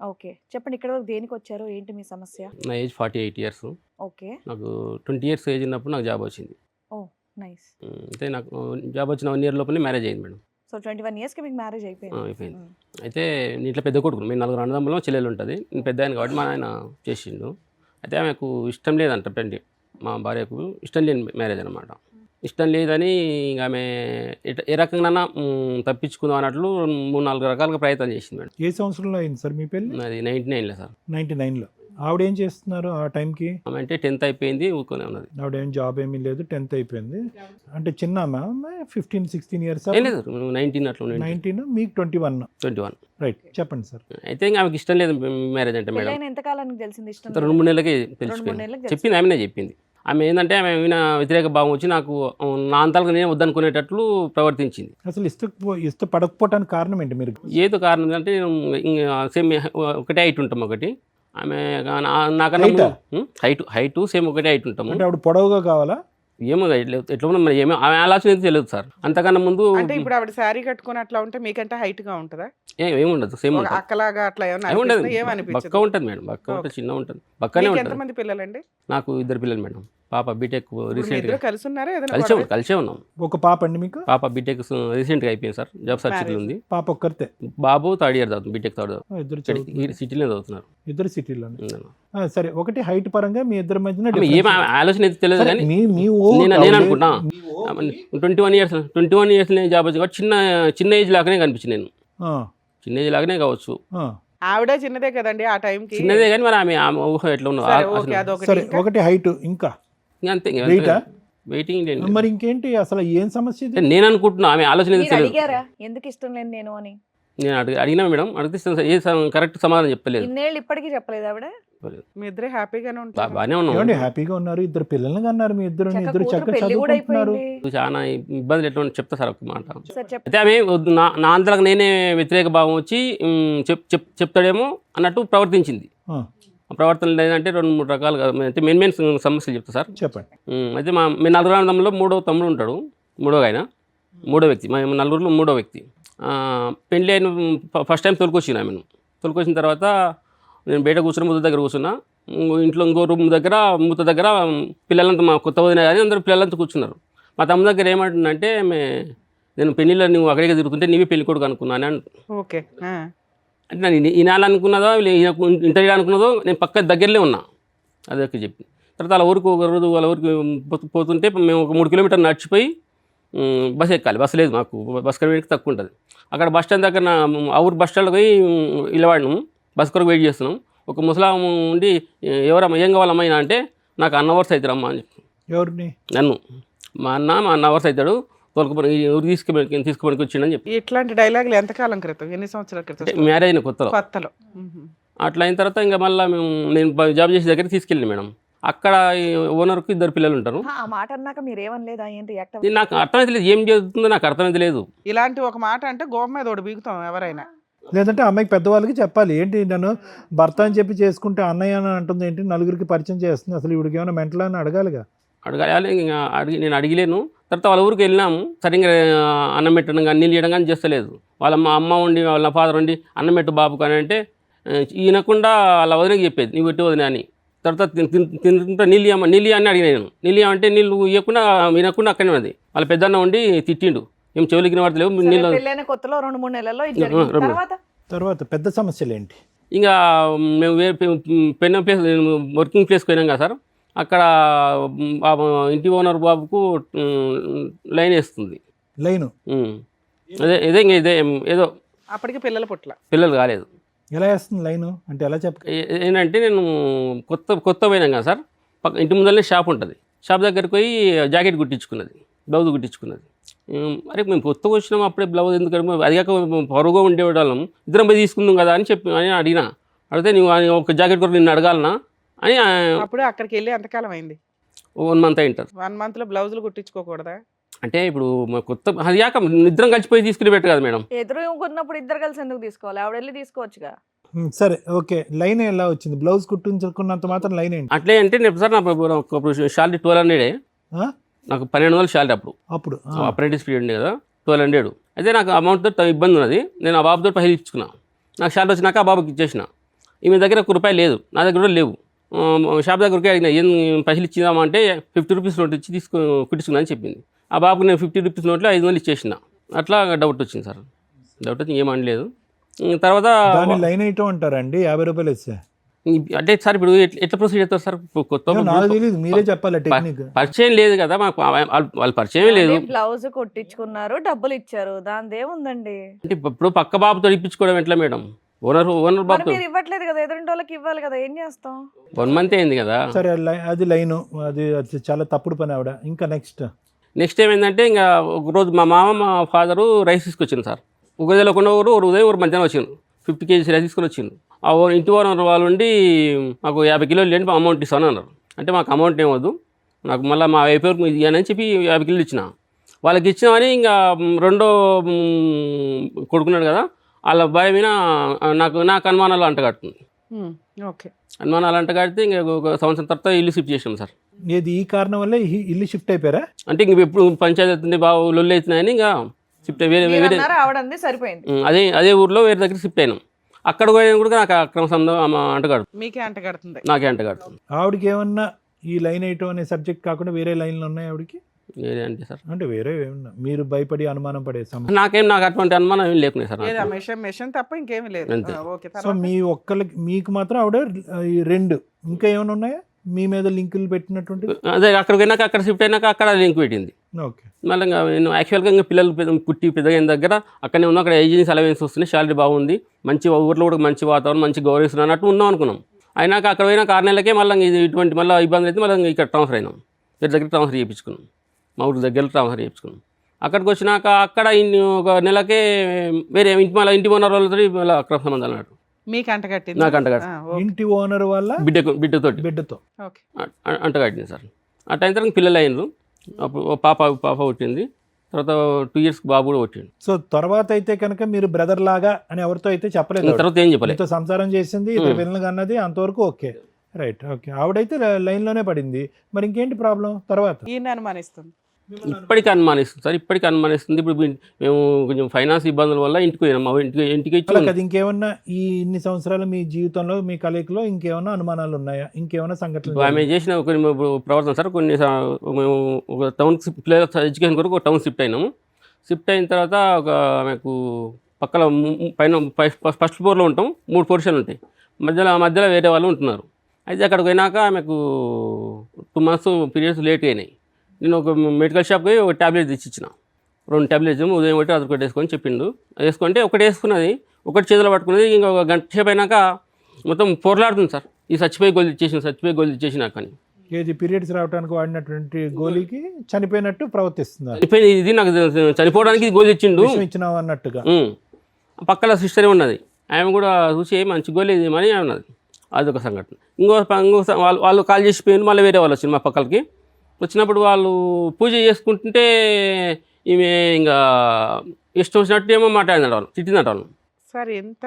Okay. చెప్పండి ఇక్కడి వరకు దేనికొచ్చారు? ఏంటి మీ సమస్య? నా ఏజ్ 48 ఇయర్స్. ఓకే. నాకు 20 ఇయర్స్ ఏజ్ ఉన్నప్పుడు నాకు జాబ్ వచ్చింది. ఓహ్! నైస్. అయితే నాకు జాబ్ వచ్చిన 1 ఇయర్ లోపలే మ్యారేజ్ అయింది మేడం. సో 21 ఇయర్స్‌కి మీకు మ్యారేజ్ అయిపోయింది. అయిపోయింది. హ్మ్. అయితే నేను ఇంట్లో పెద్ద కొడుకుని. మేము నలుగురు అన్నదమ్ములం, చెల్లెలు ఉంటుంది. నేను పెద్దాయన కాబట్టి మా నాయన చేసిండు. అయితే ఆమెకు ఇష్టం లేదంట పెళ్లి. మా భార్యకు ఇష్టం లేని మ్యారేజ్ అనమాట. ఇష్టం లేదని ఇంక ఆమె ఏ రకంగానైనా తప్పించుకుందాం అన్నట్లు 3, 4 రకాలుగా ప్రయత్నం చేసింది మేడం. ఏ సంవత్సరంలో అయింది సార్ మీ పెళ్ళి? అది 99లో సార్. 99లో. ఆవిడ ఏం చేస్తున్నారు ఆ టైంకి? ఆమె అంటే 10th అయిపోయింది, ఊరుకునే ఉన్నది. ఆవిడ ఏం జాబ్ ఏమీ లేదు, 10th అయిపోయింది. అంటే చిన్న ఆమె 15, 16 ఇయర్స్. ఏం లేదు 19 అట్లా 19, మీకు 21. 21. రైట్, చెప్పండి సార్. అయితే ఇంకా ఆమెకి ఇష్టం లేదు మ్యారేజ్ అంటే మేడం. పెళ్ళైన ఎంత కాలానికి తెలిసింది ఇష్టం? 2-3 నెలలకే 2-3 తెలిసిపోయింది. నెలలకు చెప్పింది, ఆమెనే చెప్పింది. ఆమె ఏంటంటే ఆమె విన వ్యతిరేక భావం వచ్చి నాకు నా అంతాలుగా నేను వద్దనుకునేటట్లు ప్రవర్తించింది. అసలు ఇష్టపడకపోవటానికి కారణం ఏంటి మీరు? ఏదో కారణం అంటే సేమ్ ఒకటే హైట్ ఉంటాం ఒకటి. ఆమె నాకన్నా హైటు సేమ్ ఒకటే హైట్ ఉంటాము. అంటే ఆవిడ పొడవుగా కావాలా? ఏమో ఎట్లా ఉన్నా మరి ఏమో ఆమె ఆలోచన అయితే తెలియదు సార్. అంతకన్నా ముందు అంటే ఇప్పుడు ఆవిడ శారీ కట్టుకొని అట్లా ఉంటే మీకంటే హైట్ గా ఉంటుందా? ఏముండదు, సేమ్ ఉంటుంది. అక్కలాగా అట్లా ఏమన్నా ఏముండదు, అనిపిస్తుందా? బక్క ఏమనిపించదు? ఉంటుంది మేడం. బక్క ఉంటుంది, చిన్న ఉంటుంది, బక్కనే మీకు ఉంటుంది. ఎంతమంది పిల్లలండి? నాకు 2 పిల్లలు మేడం. పాప బీటెక్ ఇప్పుడు మీ రీసెంట్గా ఇద్దరు కలిసి ఉన్నారా? ఏదైనా కలిసే ఉన్నాం. ఒక పాప అండి మీకు? పాప బీటెక్ రీసెంట్గా అయిపోయింది సార్, జాబ్ సర్చింగ్ ఉంది. పాప ఒక్కరితే? బాబు 3rd ఇయర్ చదువుతుంది, బీటెక్ 3rd. ఇద్దరు సిటీలో చదువుతున్నారు. ఇద్దరు సిటీలోనే. సరే, ఒకటి హైట్ పరంగా మీ ఇద్దరి మధ్యన ఏం ఆలోచన అయితే తెలియదు సరే, కానీ మీ ఊహ నేను కావాలి. అనుకుంటా 21 ఇయర్స్ నేను జాబ్ వచ్చి కాబట్టి చిన్న ఏజ్ లాగానే కనిపించింది. నేను ఆ, చిన్న ఏజ్ లాగానే కావచ్చు. ఆ. ఆవిడ చిన్నదే కదండి ఆ టైంకి. చిన్నదే కానీ మరి ఆమె ఊహ ఎట్లా సరే, ఓకే, ఉన్నదో అదొకటి. సరే, ఒకటి హైట్, ఇంకా అంతే. వెయిటా? వెయిటింగ్ మరి ఇంకేంటి అసలు ఏం సమస్య ఇది? నేను అనుకుంటున్నా ఆమె ఆలోచన అయితే మీరు తెలియదు. అడిగారా ఎందుకు ఇష్టం లేదు నేను అని? నేను అడిగినా మేడం, అడిగితే కరెక్ట్ సమాధానం చెప్పలేదు. ఇన్నేళ్ళు ఇప్పటికీ చెప్పలేదు ఆవిడ? మీ ఇద్దరే హ్యాపీగానే ఉంటారు. బాగానే ఉన్నాం. ఏమండి, హ్యాపీగా ఉన్నారు, ఇద్దరు పిల్లల్ని అన్నారు, మీ ఇద్దరు చక్కగా ఇద్దరు కూతురు చక్కగా పెళ్లి కూడా చదువుకుంటున్నారు. అయిపోయింది. చాలా ఇబ్బందులు ఎట్లా చెప్తా సార్ ఒక మాట. సార్ చెప్పండి. అయితే ఆమె నా అంతలకు నేనే వ్యతిరేక భావం వచ్చి చెప్తాడేమో అన్నట్టు ప్రవర్తించింది. ఆ, ఆ ప్రవర్తన ఏంటంటే 2-3 రకాలుగా అయితే మెయిన్ సమస్యలు చెప్తా సార్. చెప్పండి. అయితే మేము 4 అన్నదమ్ములో 3వ తమ్ముడు ఉంటాడు, 3వ ఆయన, 3వ వ్యక్తి, మా నలుగురిలో 3వ వ్యక్తి. పెళ్ళి అయిన ఫస్ట్ టైం తొలికొచ్చిన ఆమెను. తొలికొచ్చిన తర్వాత నేను బయట కూర్చున్న ముద్ద దగ్గర కూర్చున్నా. ఇంట్లో ఇంకో రూమ్ దగ్గర మూత దగ్గర పిల్లలంతా, మా కొత్త వదిన కానీ అందరూ పిల్లలంతా కూర్చున్నారు. మా తమ్ముడు దగ్గర ఏమంటుందంటే, నేను పెళ్ళిలో నువ్వు అక్కడికి తిరుగుతుంటే నీవే పెళ్లి కొడుకు అనుకున్నాను అని. ఓకే. అంటే నేను ఈనాళ్ళు అనుకున్నదో ఇంటర్వ్యూ అనుకున్నదో నేను పక్క దగ్గరలో ఉన్నా. అదొక చెప్పి తర్వాత వాళ్ళ ఊరికి ఒక రోజు వాళ్ళ ఊరికి పోతుంటే మేము ఒక 3 కిలోమీటర్లు నడిచిపోయి బస్ ఎక్కాలి. బస్సు లేదు మాకు, బస్ కడికి తక్కువ ఉంటుంది. అక్కడ బస్ స్టాండ్ దగ్గర ఆ ఊరు బస్ స్టాండ్కి పోయి ఇళ్ళవాడినాము. బస్ కొరకు వెయిట్ చేస్తున్నాం. ఒక ముసలాము ఉండి, ఎవరమ్మా ఏం కావాలమ్మా అంటే, నాకు అన్న వర్స్ అవుతారమ్మా అని చెప్పి. ఎవరిని? నన్ను. మా అన్న వర్స్ అవుతాడు, తోలుకుపోయి ఊరు తీసుకుపోయి వచ్చిండని చెప్పి. ఇట్లాంటి డైలాగులు ఎంతకాలం క్రితం, ఎన్ని సంవత్సరాల క్రితం? మ్యారేజ్ అయిన కొత్తలో. అట్లా అయిన తర్వాత ఇంకా మళ్ళీ నేను జాబ్ చేసే దగ్గర తీసుకెళ్ళి మేడం. అక్కడ ఓనర్కి 2 పిల్లలు ఉంటారు. ఆ మాట అన్నాక మీరు ఏమనలేదా? ఏం రియాక్ట్? నాకు అర్థమైతే లేదు, ఏం చేస్తుందో నాకు అర్థమైతే లేదు. ఇలాంటి ఒక మాట అంటే గోప మీద ఒకటి బీగుతాం ఎవరైనా. లేదంటే అమ్మాయికి పెద్దవాళ్ళకి చెప్పాలి, ఏంటి నన్ను భర్త అని చెప్పి చేసుకుంటే అన్నయ్య అని అంటుంది ఏంటి, నలుగురికి పరిచయం చేస్తుంది, అసలు ఇవిడికి ఏమైనా మెంటల్ అని అడగాలిగా. అడగాలి. ఇంకా నేను అడిగలేను. తర్వాత వాళ్ళ ఊరికి వెళ్ళినాము. సరిగ్గా అన్నం పెట్టడం కానీ నీళ్ళు చేయడం కానీ చేస్తలేదు. మా అమ్మ ఉండి వాళ్ళ ఫాదర్ ఉండి అన్నం పెట్టు బాబు కానీ అంటే ఈయనకుండా వాళ్ళ వదినకి చెప్పేది, నీవు పెట్టి వదిన అని. తర్వాత తింటుంటే నీళ్ళు అని అడిగినాను. నీళ్ళు అంటే నీళ్ళు ఇవ్వకుండా వినకుండా అక్కడే ఉన్నది. వాళ్ళ పెద్దన్న ఉండి తిట్టిండు, ఏం చెవులకి వాడలేవు నీళ్ళు. పెళ్ళైన కొత్తలో 2-3 నెలల్లో ఇది జరిగింది. తర్వాత పెద్ద సమస్యలు ఏంటి? ఇంకా మేము పెన్న ప్లేస్ వర్కింగ్ ప్లేస్కి పోయినాం కదా సార్. అక్కడ ఇంటి ఓనర్ బాబుకు లైన్ వేస్తుంది. లైను? ఇదే ఏదో అప్పటికి పిల్లలు కాలేదు. ఎలా వేస్తుంది లైను అంటే ఎలా ఏంటంటే నేను కొత్త పోయినాం కదా సార్. ఇంటి ముందరనే షాప్ ఉంటుంది. షాప్ దగ్గరికి పోయి జాకెట్ కుట్టించుకున్నది, బ్లౌజ్ కుట్టించుకున్నది. అరే మేము కొత్తగా వచ్చినాం, అప్పుడే బ్లౌజ్ ఎందుకు, అది కాక పరువుగా ఉండేవాళ్ళం, ఇద్దరం పోయి తీసుకుందాం కదా అని అడిగినా. అడిగితే నువ్వు ఒక జాకెట్ కొరకు నిన్ను అడగాలనా అని. అప్పుడు అక్కడికి వెళ్ళి ఎంతకాలం అయింది? 1 మంత్ అయింటారు. 1 మంత్లో బ్లౌజులు కుట్టించుకోకూడదా? అంటే ఇప్పుడు కొత్త అది కాక ఇద్దరం కలిసిపోయి తీసుకుని పెట్టు కదా మేడం. ఎదురు ఉన్నప్పుడు ఇద్దరు కలిసి ఎందుకు తీసుకోవాలి? ఆవిడ వెళ్ళి తీసుకోవచ్చుగా. సరే, ఓకే. లైన్ ఎలా వచ్చింది? బ్లౌజ్ కుట్టించుకున్నంత మాత్రం లైన్ ఏంటి? అట్లే అంటే నేను సార్ నాకు శాలరీ 1200. నాకు 1200 శాలరీ అప్పుడు అప్రెంటిస్ పీరియడ్ ఉంది కదా, 1200. అయితే నాకు అమౌంట్తో ఇబ్బంది ఉన్నది. నేను ఆ బాబుతో హెల్ప్ ఇచ్చుకున్నా. నాకు శాలరీ వచ్చినాక ఆ బాబుకి ఇచ్చేసిన. ఈమె దగ్గర ₹1 లేదు, నా దగ్గర కూడా లేవు. షాప్ దగ్గరికి అడిగిన ఏం పైసలు ఇచ్చిందామా అంటే ₹50 నోట్ ఇచ్చి కుట్టించుకున్నా అని చెప్పింది. ఆ బాబుకి నేను ₹50 నోట్లో 500 ఇచ్చేసిన. అట్లా డౌట్ వచ్చింది సార్. డౌట్ వచ్చి ఏమనలేదు. తర్వాత లైన్ ఐటమ్ అంటారండి, ₹50 ఇస్తే అంటే సార్ ఇప్పుడు ఎట్లా ప్రొసీడ్ అవుతారు సార్? కొత్త నాకు తెలియదు, మీరే చెప్పాలి టెక్నిక్. పరిచయం లేదు కదా మాకు, వాళ్ళు పరిచయం లేదు. బ్లౌజ్ కొట్టించుకున్నారు, డబ్బులు ఇచ్చారు, దాని ఏముందండి? అంటే ఇప్పుడు పక్క బాబుతో ఇప్పించుకోవడం ఎట్లా మేడం? ఓనర్ బాబుతో మీరు ఇవ్వట్లేదు కదా, ఎదురింటి వాళ్ళకి ఇవ్వాలి కదా, ఏం చేస్తాం? 1 month అయింది కదా. సరే అది లైన్, అది చాలా తప్పుడు పని ఆవిడ. ఇంకా నెక్స్ట్ ఏమైందంటే ఇంకా ఒకరోజు మా మామ మా ఫాదరు రైస్ తీసుకొచ్చింది సార్. ఒక తెలియకుండా ఒకరు ఉదయం ఒక మధ్యాహ్నం వచ్చిండు, 50 kgs రైస్ తీసుకొని వచ్చిండు. ఆ ఇంటి ఓనర్ వాళ్ళు ఉండి మాకు 50 కిలోలు లేని అమౌంట్ ఇస్తాను అన్నారు. అంటే మాకు అమౌంట్ ఏమొద్దు, నాకు మళ్ళీ మా వైపు ఇవ్వని చెప్పి 50 కిలోలు ఇచ్చిన. వాళ్ళకి ఇచ్చినామని ఇంకా రెండో కొడుకున్నాడు కదా, వాళ్ళ అబ్బాయి మీద నాకు అనుమానాలు అంటగడుతుంది. ఓకే, అనుమానాలు అంటగడితే ఇంకా ఒక సంవత్సరం తర్వాత ఇల్లు షిఫ్ట్ చేసాం సార్. ఈ కారణం వల్ల ఇల్లు షిఫ్ట్ అయిపోయారా? అంటే ఇంక ఎప్పుడు పంచాయతీ అవుతుంది బాగా లొల్లు అవుతున్నాయని ఇంకా షిఫ్ట్ వేరే ఆవిడంది సరిపోయింది. అదే ఊర్లో వేరే దగ్గర షిఫ్ట్ అయినాం. అక్కడ పోయినా కూడా నాకు అక్రమ సంబంధం అంటగడుతుంది. మీకే అంటగడుతుంది? నాకే అంటగడుతుంది. ఆవిడకి ఏమన్నా ఈ లైన్ ఐటమ్ అనే సబ్జెక్ట్ కాకుండా వేరే లైన్లు ఉన్నాయి ఆవిడకి? వేరే అంటే సార్ అంటే వేరే ఏమన్నా మీరు భయపడి అనుమానం పడే సమస్య? నాకు అటువంటి అనుమానం ఏం లేకున్నాయి సార్. మెషిన్ తప్ప ఇంకేమీ లేదు. ఓకే, సో మీకు మాత్రం ఆవిడ 2 ఇంకా ఏమైనా ఉన్నాయా మీ మీద లింకులు పెట్టినటువంటి? అదే అక్కడికి వెళ్ళాక అక్కడ షిఫ్ట్ అయినాక అక్కడ లింక్ పెట్టింది. ఓకే, మళ్ళీ నేను యాక్చువల్గా ఇంకా పిల్లలు పుట్టి పెద్దగైన దగ్గర అక్కడనే ఉన్నాం. అక్కడ ఏజెన్సీ అలవెన్స్ వస్తుంది, శాలరీ బాగుంది, మంచి ఊర్లో కూడా మంచి వాతావరణం, మంచి గౌరవిస్తున్నా అన్నట్టు ఉన్నాం అనుకున్నాం. అయినాక అక్కడ పోయినాక 6 నెలలకే మళ్ళీ ఇటువంటి మళ్ళీ ఇబ్బంది అయితే మళ్ళీ ఇక్కడ ట్రాన్స్ఫర్ అయినాం. వేరే దగ్గర ట్రాన్స్ఫర్ చేయించుకున్నాం, మా ఊరి దగ్గర ట్రాన్స్ఫర్ చేయించుకున్నాం. అక్కడికి వచ్చినాక అక్కడ ఒక నెలకే వేరే ఇంటి ఓనర్ వాళ్ళతో మళ్ళీ అక్రమ సంబంధాలు అన్నట్టు. మీకు అంటగట్టింది? నాకు అంటగట్టింది. ఇంటి ఓనర్ వల్ల బిడ్డతో అంటగట్టింది సార్. ఆ టైం తర్వాత పిల్లలు అయినారు. అప్పుడు పాప పుట్టింది. తర్వాత 2 years బాబు కూడా పుట్టిండు. సో తర్వాత అయితే కనుక మీరు బ్రదర్ లాగా అని ఎవరితో అయితే చెప్పలేదు? తర్వాత ఏం చెప్పలేదు. సంసారం చేసింది, పిల్లలు అన్నది అంతవరకు ఓకే, రైట్. ఓకే, ఆవిడైతే లైన్లోనే పడింది. మరి ఇంకేంటి ప్రాబ్లం తర్వాత? ఈయన అనుమానిస్తుంది? ఇప్పటికీ అనుమానిస్తుంది సార్, ఇప్పటికీ అనుమానిస్తుంది. ఇప్పుడు మేము కొంచెం ఫైనాన్స్ ఇబ్బందుల వల్ల ఇంటికి పోయినాం. ఇంటికి అది ఇంకేమన్నా ఇన్ని సంవత్సరాలు మీ జీవితంలో మీ కలయికలో ఇంకేమన్నా అనుమానాలు ఉన్నాయా? ఇంకేమన్నా సంఘటనలు? ఆమె చేసిన కొన్ని ప్రవర్తన సార్, కొన్ని మేము ఒక టౌన్ పిల్లల ఎడ్యుకేషన్ కొరకు ఒక టౌన్ షిఫ్ట్ అయినాము. షిఫ్ట్ అయిన తర్వాత ఆమెకు పక్కన పైన ఫస్ట్ ఫ్లోర్లో ఉంటాం, 3 portions ఉంటాయి. మధ్యలో వేరే వాళ్ళు ఉంటున్నారు. అయితే అక్కడికి పోయినాక ఆమెకు 2 months పీరియడ్స్ లేట్ అయినాయి. నేను ఒక మెడికల్ షాప్కి ఒక ట్యాబ్లెట్ తెచ్చిచ్చిన. 2 tablets ఉదయం ఒకటి అది ఒకటి వేసుకొని చెప్పిండు. వేసుకుంటే ఒకటి వేసుకున్నది, ఒకటి చేతిలో పట్టుకున్నది. ఇంకా 1 గంట సేపు అయినాక మొత్తం పొరలాడుతుంది సార్. ఈ చచ్చిపోయి గోళీ ఇచ్చేసి నాకు అని. ఏది పీరియడ్స్ రావడానికి వాడినటువంటి గోళీకి చనిపోయినట్టు ప్రవర్తిస్తున్నారు? ఇది నాకు చనిపోవడానికి గోళీ ఇచ్చిండు ఇచ్చినావు అన్నట్టుగా. పక్కన సిస్టరే ఉన్నది, ఆమె కూడా చూసి మంచి గోళీ ఇదేమని అన్నది. అదొక సంఘటన. ఇంకో వాళ్ళు కాల్ చేసిపోయింది. మళ్ళీ వేరే వాళ్ళు వచ్చింది మా పక్కలకి. వచ్చినప్పుడు వాళ్ళు పూజ చేసుకుంటుంటే ఈమె ఇంకా ఇష్టం వచ్చినట్టు ఏమో మాట్లాడినాడు, వాళ్ళు తిట్టినట్టు వాళ్ళు. సార్ ఎంత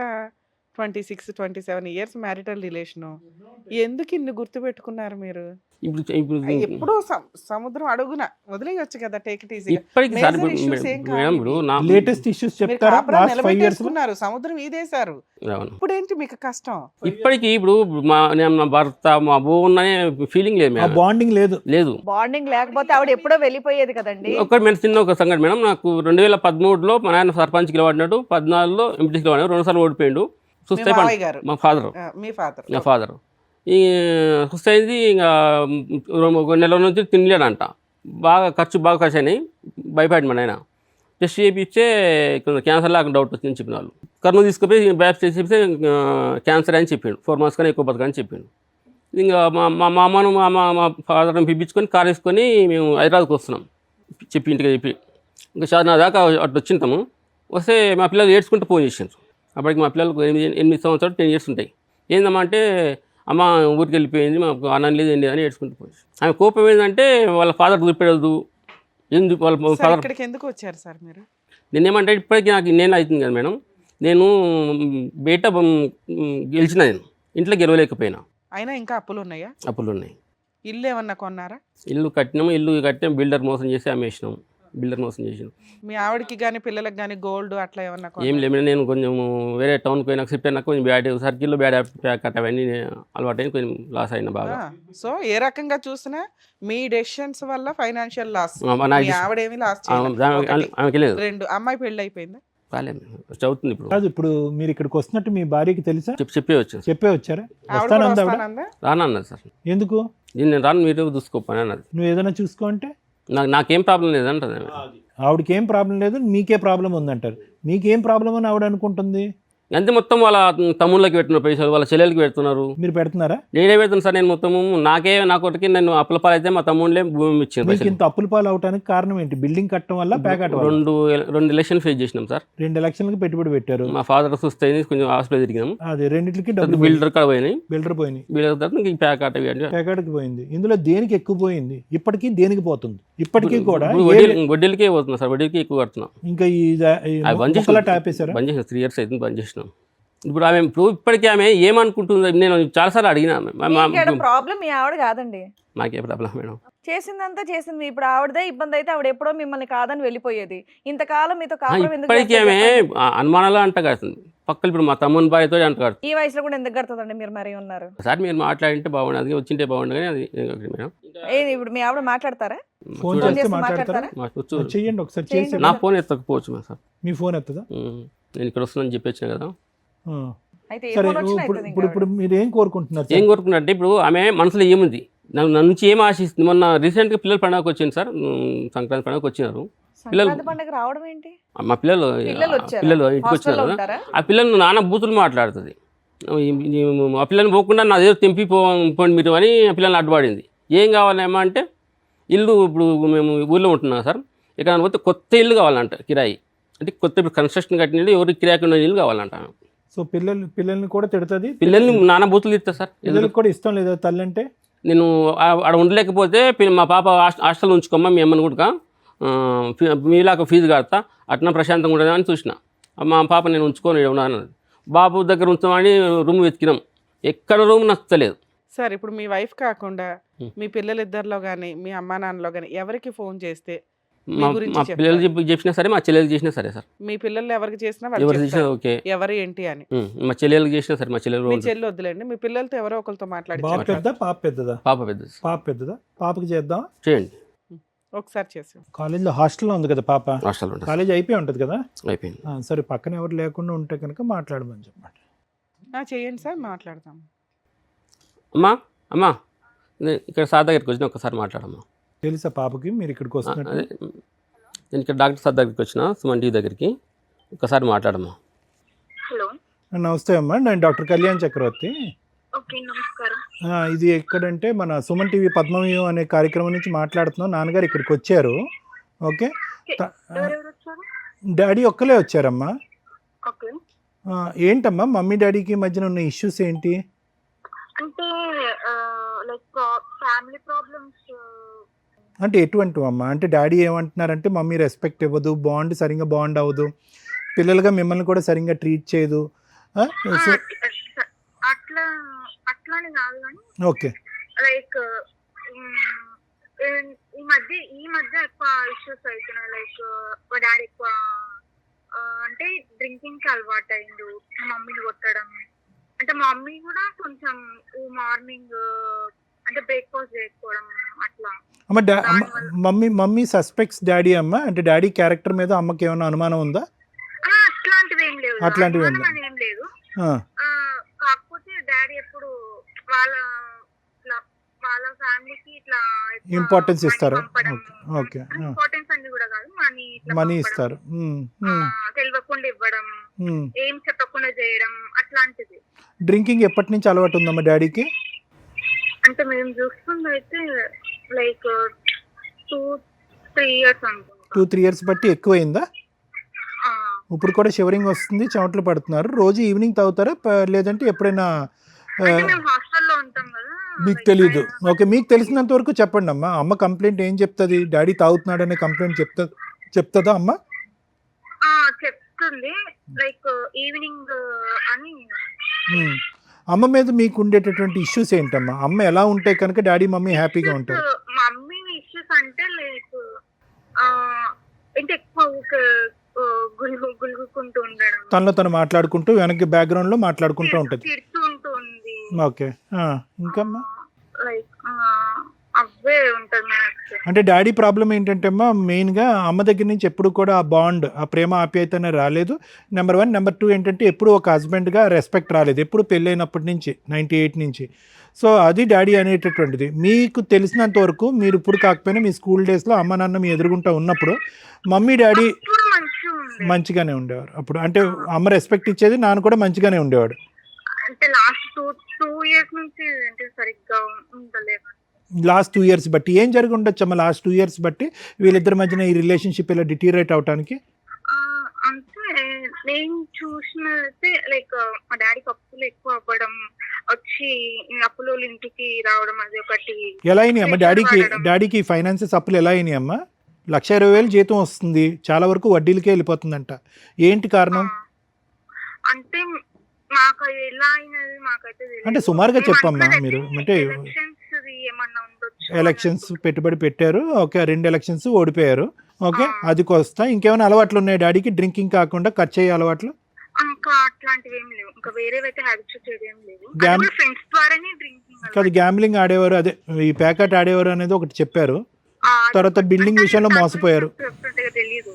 26-27 years మ్యారిటల్ రిలేషను, ఎందుకు ఇన్ని గుర్తుపెట్టుకున్నారు మీరు? ఇప్పుడు ఎప్పుడో సముద్రం అడుగున వదిలేయొచ్చు కదా, టేక్ ఇట్ ఈజీ. ఇప్పటికి లేటెస్ట్ ఇష్యూస్ చెప్తారా? సముద్రం ఈదేశారు, ఇప్పుడు ఏంటి మీకు కష్టం? ఇప్పటికి ఇప్పుడు మా భర్త మా అనే ఫీలింగ్ లేదు, బాండింగ్ లేదు. బాండింగ్ లేకపోతే ఆవిడ ఎప్పుడో వెళ్ళిపోయేది కదండి. చిన్న ఒక సంగతి మేడం, నాకు 2013లో మా నాయన సర్పంచ్కి నిలబడినాడు, 14లో ఎంపీటీకి నిలబడినాడు, 2 సార్లు ఓడిపోయిండు. సుస్థ మా ఫాదర్ ఈ సుస్థ అయింది. ఇంకా 1 నెల నుంచి తినలేడంట. ఖర్చు అయినాయి. భయపడి మా నాయన టెస్ట్ చేయించే క్యాన్సర్ లాగా డౌట్ వచ్చిందని చెప్పిన వాళ్ళు. కర్నూలు తీసుకుపోయి బ్యాప్ చేసి క్యాన్సర్ అని చెప్పిండు. 4 months కానీ ఎక్కువ బతకని చెప్పిండు. ఇంకా మా అమ్మను మా ఫాదర్ని పిలిపించుకొని కార్ వేసుకొని మేము హైదరాబాద్కి వస్తున్నాం. ఇంటికి చెప్పి ఇంకా చాలా దాకా అటు వచ్చింటాము. వస్తే మా పిల్లలు ఏడ్చుకుంటూ ఫోన్ చేసారు. అప్పటికి మా పిల్లలకు 8 సంవత్సరాలు 10 years ఉంటాయి. ఏందమ్మా అంటే అమ్మ ఊరికి వెళ్ళిపోయింది, మాకు అన్నం లేదు ఏం లేదని ఏడ్చుకుంటూ పోయింది. ఆమె కోపం ఏంటంటే వాళ్ళ ఫాదర్ చూపెడదు. ఎందుకు వాళ్ళ ఫాదర్ ఎందుకు వచ్చారు సార్ మీరు? నేనేమంటే ఇప్పటికీ నాకు ఇన్నేళ్ళు అవుతుంది కదా మేడం, నేను బయట గెలిచిన, నేను ఇంట్లో గెలవలేకపోయినా. అయినా ఇంకా అప్పులు ఉన్నాయా? అప్పులు ఉన్నాయి. ఇల్లు ఏమన్నా కొన్నారా? ఇల్లు కట్టినాం, బిల్డర్ మోసం చేసి అమ్మేసినాం. బిల్డర్ మోసం చేసిండు. మీ ఆవిడకి కానీ పిల్లలకి కానీ గోల్డ్ అట్లా ఏమన్నా ఏం లేదు, నేను కొంచెం వేరే టౌన్కి పోయినాక షిఫ్ట్ అయినాక కొంచెం బ్యాడ్ సర్కిల్లో బ్యాడ్ కట్ అవన్నీ అలవాటు అయిన కొంచెం లాస్ అయినా బాగా. సో ఏ రకంగా చూసినా మీ డెసిషన్స్ వల్ల ఫైనాన్షియల్ లాస్. నాకు ఆవిడేమి లాస్ ఆమెకి లేదు. 2 అమ్మాయి పెళ్ళి అయిపోయిందా? కాలేదు, చదువుతుంది ఇప్పుడు. కాదు, ఇప్పుడు మీరు ఇక్కడికి వస్తున్నట్టు మీ భార్యకి తెలుసా? చెప్పే వచ్చాను. చెప్పే వచ్చారా? ఆవిడ కూడా వస్తానందా ఆవిడ? వస్తానందా? రానన్నది సార్. ఎందుకు? నేను రాను, మీరు చూసుకోపని అన్నది. నువ్వు ఏదైనా చూసుకో అంటే నాకేం ప్రాబ్లం లేదంటది. ఆవిడకి ఏం ప్రాబ్లం లేదు, మీకే ప్రాబ్లం ఉందంటారు. మీకేం ప్రాబ్లం అని ఆవిడ అనుకుంటుంది. అంతే, మొత్తం వాళ్ళ తమ్ముళ్ళకి పెడుతున్నారు పైసలు, వాళ్ళ చెల్లెలకి పెడుతున్నారు. మీరు పెడుతున్నారా? నేనే పెడుతున్నాను సార్. నేను మొత్తము నాకొకటికి నేను అప్పుల పాలైతే మా తమ్ముళ్ళే భూమి ఇచ్చింది. మీకు ఇంత అప్పుల పాలు అవడానికి కారణం ఏంటి? బిల్డింగ్ కట్టడం వల్ల ప్యాకెట్? రెండు ఎలక్షన్ ఫేస్ చేసినాం సార్. 2 లక్షలకి పెట్టుబడి పెట్టారు. మా ఫాదర్ చూస్తే కొంచెం హాస్పిటల్ తిరిగినాం. అదే రెండింటికి డబ్బులు బిల్డర్ కాడ పోయినాయి. బిల్డర్ పోయినాయి. బిల్డర్ తర్వాత ప్యాకెట్ ప్యాకెట్కి పోయింది. ఇందులో దేనికి ఎక్కువ పోయింది? ఇప్పటికీ దేనికి పోతుంది? ఇప్పటికీ కూడా వడ్డీలకే పోతున్నా సార్. వడ్డీలకి ఎక్కువ కడుతున్నాం. ఇంకా ఆపేశారా? బంద్ చేసిన 3 years అయితే బంద్ చేసినాం. ఇప్పుడు ఆమె ఇప్పటికీ ఆమె ఏమనుకుంటుంది? నేను చాలాసార్లు అడిగినా. ప్రాబ్లం మీ ఆవిడ కాదండి, నాకే ప్రాబ్లం మేడం. చేసిందంతా చేసింది. ఇప్పుడు ఆవిడదే ఇబ్బంది అయితే ఆవిడ ఎప్పుడో మిమ్మల్ని కాదని వెళ్ళిపోయేది. ఇంతకాలం మీతో కాపురం ఎందుకు ఇప్పటికీ ఆమె అనుమానాలు అంట కడుతుంది. పక్కన ఇప్పుడు మా తమ్ముని భార్యతో అంట కడుతుంది. ఈ వయసులో కూడా ఎందుకు కడుతుందండి? మీరు మరీ ఉన్నారు సార్. మీరు మాట్లాడింటే బాగుండదు, వచ్చింటే బాగుండు. కానీ అది మేడం, ఏది ఇప్పుడు మీ ఆవిడ మాట్లాడతారా? ఫోన్ చేస్తే మాట్లాడతారా? చెయ్యండి ఒకసారి చేసి. నా ఫోన్ ఎత్తకపోవచ్చు సార్. మీ ఫోన్ ఎత్తదా? నేను ఇక్కడ వస్తుందని చెప్పొచ్చిన కదా. సరే, ఇప్పుడు మీరు ఏం కోరుకుంటున్నారు? ఏం కోరుకున్నారంటే ఇప్పుడు ఆమె మనసులో ఏముంది, నన్ను నుంచి ఏం ఆశిస్తుంది? మొన్న రీసెంట్గా పిల్లల పండుగకి వచ్చింది సార్. సంక్రాంతి పండుగకి వచ్చినారు పిల్లలు. పండుగ రావడం ఏంటి? మా పిల్లలు ఇంటికి వచ్చినారు కదా. ఆ పిల్లలు నాన్న బూతులు మాట్లాడుతుంది. ఆ పిల్లల్ని పోకుండా నా దగ్గర తెంపి పోండి మీరు అని ఆ పిల్లల్ని అడ్డుపడింది. ఏం కావాలేమో అంటే ఇల్లు, ఇప్పుడు మేము ఊళ్ళో ఉంటున్నాం సార్. ఇక్కడ పోతే కొత్త ఇల్లు కావాలంట, కిరాయి. అంటే కొత్త ఇప్పుడు కన్స్ట్రక్షన్ కట్టిన ఇల్లు, ఎవరికి కిరాయి ఉన్న ఇల్లు కావాలంట. సో పిల్లల్ని కూడా తిడుతుంది. పిల్లల్ని నాన్న బూతులు తిడతా సార్. పిల్లలకి కూడా ఇష్టం లేదా తల్లి అంటే? నేను ఆడ ఉండలేకపోతే మా పాప హాస్టల్ ఉంచుకోమ్మా, మీ అమ్మని కూడా మీలాగా ఫీజు కడతా, అట్లా ప్రశాంతంగా ఉండదు అని చూసిన. మా పాప నేను ఉంచుకొని ఉన్నాను. బాబు దగ్గర ఉంచామని రూమ్ వెతికినాం, ఎక్కడ రూమ్ నచ్చలేదు సార్. ఇప్పుడు మీ వైఫ్ కాకుండా మీ పిల్లలిద్దరిలో కానీ మీ అమ్మా నాన్నలో కానీ ఎవరికి ఫోన్ చేస్తే మా పిల్లలు చెప్పినా సరే, మా చెల్లెలు చేసినా సరే సార్. మీ పిల్లలు ఎవరికి చేసినా ఎవరు చేసినా ఓకే, ఎవరు ఏంటి అని. మా చెల్లెలు చేసినా సరే. మా చెల్లెలు చెల్లి వద్దులేండి, మీ పిల్లలతో ఎవరో ఒకరితో మాట్లాడి. పాప పెద్దదా? పాప పెద్దది. పాప పెద్దదా? పాపకి చేద్దాం, చేయండి. ఒకసారి చేసి. కాలేజీలో హాస్టల్లో ఉంది కదా పాప? హాస్టల్ కాలేజ్ అయిపోయి ఉంటుంది కదా? అయిపోయింది. సరే, పక్కన ఎవరు లేకుండా ఉంటే కనుక మాట్లాడమని చెప్పండి. చేయండి సార్, మాట్లాడతాం. అమ్మా ఇక్కడ సార్ దగ్గరికి వచ్చిన ఒకసారి మాట్లాడమ్మా. తెలుసా పాపకి మీరు ఇక్కడికి వస్తున్నట్టు? నేను ఇక్కడ డాక్టర్ సార్ దగ్గరికి వచ్చిన, సుమన్ టీవీ దగ్గరికి. ఒకసారి మాట్లాడమ్మా. హలో, నమస్తే అమ్మా, నేను డాక్టర్ కళ్యాణ్ చక్రవర్తి. ఓకే, నమస్కారం. ఇది ఎక్కడంటే మన సుమన్ టీవీ పద్మవ్యూహం అనే కార్యక్రమం నుంచి మాట్లాడుతున్నాం. నాన్నగారు ఇక్కడికి వచ్చారు. ఓకే, డాడీ ఒక్కలే వచ్చారమ్మా. ఓకే, ఏంటమ్మా మమ్మీ డాడీకి మధ్యన ఉన్న ఇష్యూస్ ఏంటి? అంటే లైక్ ఫ్యామిలీ ప్రాబ్లమ్స్. అంటే ఎటువంటి అమ్మా? అంటే డాడీ ఏమంటున్నారంటే మమ్మీ రెస్పెక్ట్ ఇవ్వదు, సరిగ్గా బాండ్ అవ్వదు, పిల్లలుగా మిమ్మల్ని కూడా సరిగ్గా ట్రీట్ చేయదు. అట్లానే కాదు కానీ ఓకే, లైక్ ఈ మధ్య ఎక్కువ ఇష్యూస్ అవుతున్నాయి. లైక్ మా డాడీ ఎక్కువ అంటే డ్రింకింగ్ కి అలవాటు అయిండు, మమ్మీని కొట్టడం. అంటే మా మమ్మీ కూడా కొంచెం మార్నింగ్ అంటే బ్రేక్ఫాస్ట్ చేయకపోవడం అట్లా. మమ్మీ సస్పెక్ట్స్ డాడీ అమ్మ. అంటే డాడీ క్యారెక్టర్ మీద అమ్మకి ఏమైనా అనుమానం ఉందా? అట్లాంటివి ఏం లేదు. ఏం లేదు. కాకపోతే డాడీ ఎప్పుడు వాళ్ళ ఫ్యామిలీకి ఇట్లా ఇంపార్టెన్స్ ఇస్తారు. ఓకే, ఇంపార్టెన్స్ అన్ని కూడా కాదు, మనీ ఇస్తారు. తెలియకుండా ఇవ్వడం, ఏం చెప్పకుండా చేయడం అట్లాంటిది. డ్రింకింగ్ ఎప్పటి నుంచి అలవాటు ఉందమ్మా డాడీకి? అంటే మేము చూస్తుంది అయితే లైక్ 2-3 years అనుకుంటా. 2-3 years బట్టి ఎక్కువైందా? ఇప్పుడు కూడా షివరింగ్ వస్తుంది, చెమటలు పడుతున్నారు. రోజు ఈవినింగ్ తాగుతారా లేదంటే ఎప్పుడైనా? హాస్టల్లో ఉంటాం కదా, మీకు తెలీదు. ఓకే, మీకు తెలిసినంత వరకు చెప్పండి అమ్మా. అమ్మ కంప్లైంట్ ఏం చెప్తుంది? డాడీ తాగుతున్నాడు అనే కంప్లైంట్ చెప్తుందా అమ్మ? చెప్తుంది, లైక్ ఈవినింగ్ అని. అమ్మ మీద మీకు ఉండేటటువంటి ఇష్యూస్ ఏంటమ్మా? అమ్మ ఎలా ఉంటే కనుక డాడీ మమ్మీ హ్యాపీగా ఉంటారు? మమ్మీ ఇష్యూస్ అంటే లైక్ అంటే ఎక్కువ గులుగుకుంటూ ఉండడం, తనలో తను మాట్లాడుకుంటూ వెనక్కి బ్యాక్గ్రౌండ్లో మాట్లాడుకుంటూ ఉంటుంది. తిడుతూ ఉంటుంది. ఓకే. ఇంకమ్మా లైక్ అవే ఉంటుంది మ్యాథ్స్. అంటే డాడీ ప్రాబ్లం ఏంటంటే అమ్మా మెయిన్గా అమ్మ దగ్గర నుంచి ఎప్పుడు కూడా ఆ బాండ్, ఆ ప్రేమ ఆప్యాయత అనేది రాలేదు. నెంబర్ 1. నెంబర్ 2 ఏంటంటే ఎప్పుడు ఒక హస్బెండ్గా రెస్పెక్ట్ రాలేదు ఎప్పుడు పెళ్ళైనప్పటి నుంచి 98 నుంచి. సో అది డాడీ అనేటటువంటిది. మీకు తెలిసినంత వరకు మీరు ఇప్పుడు కాకపోయినా మీ స్కూల్ డేస్లో అమ్మ నాన్న మీ ఎదురుగుంటా ఉన్నప్పుడు మమ్మీ డాడీ ఇప్పుడు మంచిగా ఉంది. మంచిగానే ఉండేవారు. అప్పుడు అంటే అమ్మ రెస్పెక్ట్ ఇచ్చేది, నాన్న కూడా మంచిగానే ఉండేవాడు. అంటే లాస్ట్ టూ ఇయర్స్ నుంచి అంటే సరిగ్గా ఉండలేదు. లాస్ట్ 2 ఇయర్స్ బట్టి ఏం జరిగి ఉండొచ్చు అమ్మ? లాస్ట్ 2 ఇయర్స్ బట్టి వీళ్ళిద్దరి మధ్యన ఈ రిలేషన్షిప్ ఇలా డిటీరేట్ అవడానికి? అంటే నేను చూసినైతే లైక్ మా డాడీకి అప్పులు ఎక్కువ అవ్వడం, వచ్చి అప్పుల ఇంటికి రావడం, అది ఒకటి. ఎలా అయినాయి అమ్మ డాడీకి ఫైనాన్సెస్ అప్పులు ఎలా అయినాయి అమ్మ? 1,20,000 జీతం వస్తుంది, చాలా వరకు వడ్డీలకే వెళ్ళిపోతుందంట. ఏంటి కారణం? అంటే మాకు ఎలా అయినది మాకైతే తెలియదు. అంటే సుమారుగా చెప్పమ్మా మీరు. అంటే ఏమన్నా ఉండొచ్చు. ఎలక్షన్స్ పెట్టుబడి పెట్టారు, ఓకే, 2 ఎలక్షన్స్ ఓడిపోయారు, ఓకే, అది వస్తా. ఇంకేమైనా అలవాట్లు ఉన్నాయి డాడీకి డ్రింకింగ్ కాకుండా? ఖర్చు అయ్యే అలవాట్లు ఇంకా అట్లాంటివి ఏం లేవు. ఇంకా వేరేవైతే హ్యాబిట్స్ ఏం లేవు. ఫ్రెండ్స్ ద్వారానే డ్రింకింగ్. కాదు, గ్యాంబ్లింగ్ ఆడేవారు, అదే ఈ ప్యాకెట్ ఆడేవారు అనేది ఒకటి చెప్పారు. తర్వాత బిల్డింగ్ విషయంలో మోసపోయారు. తెలియదు.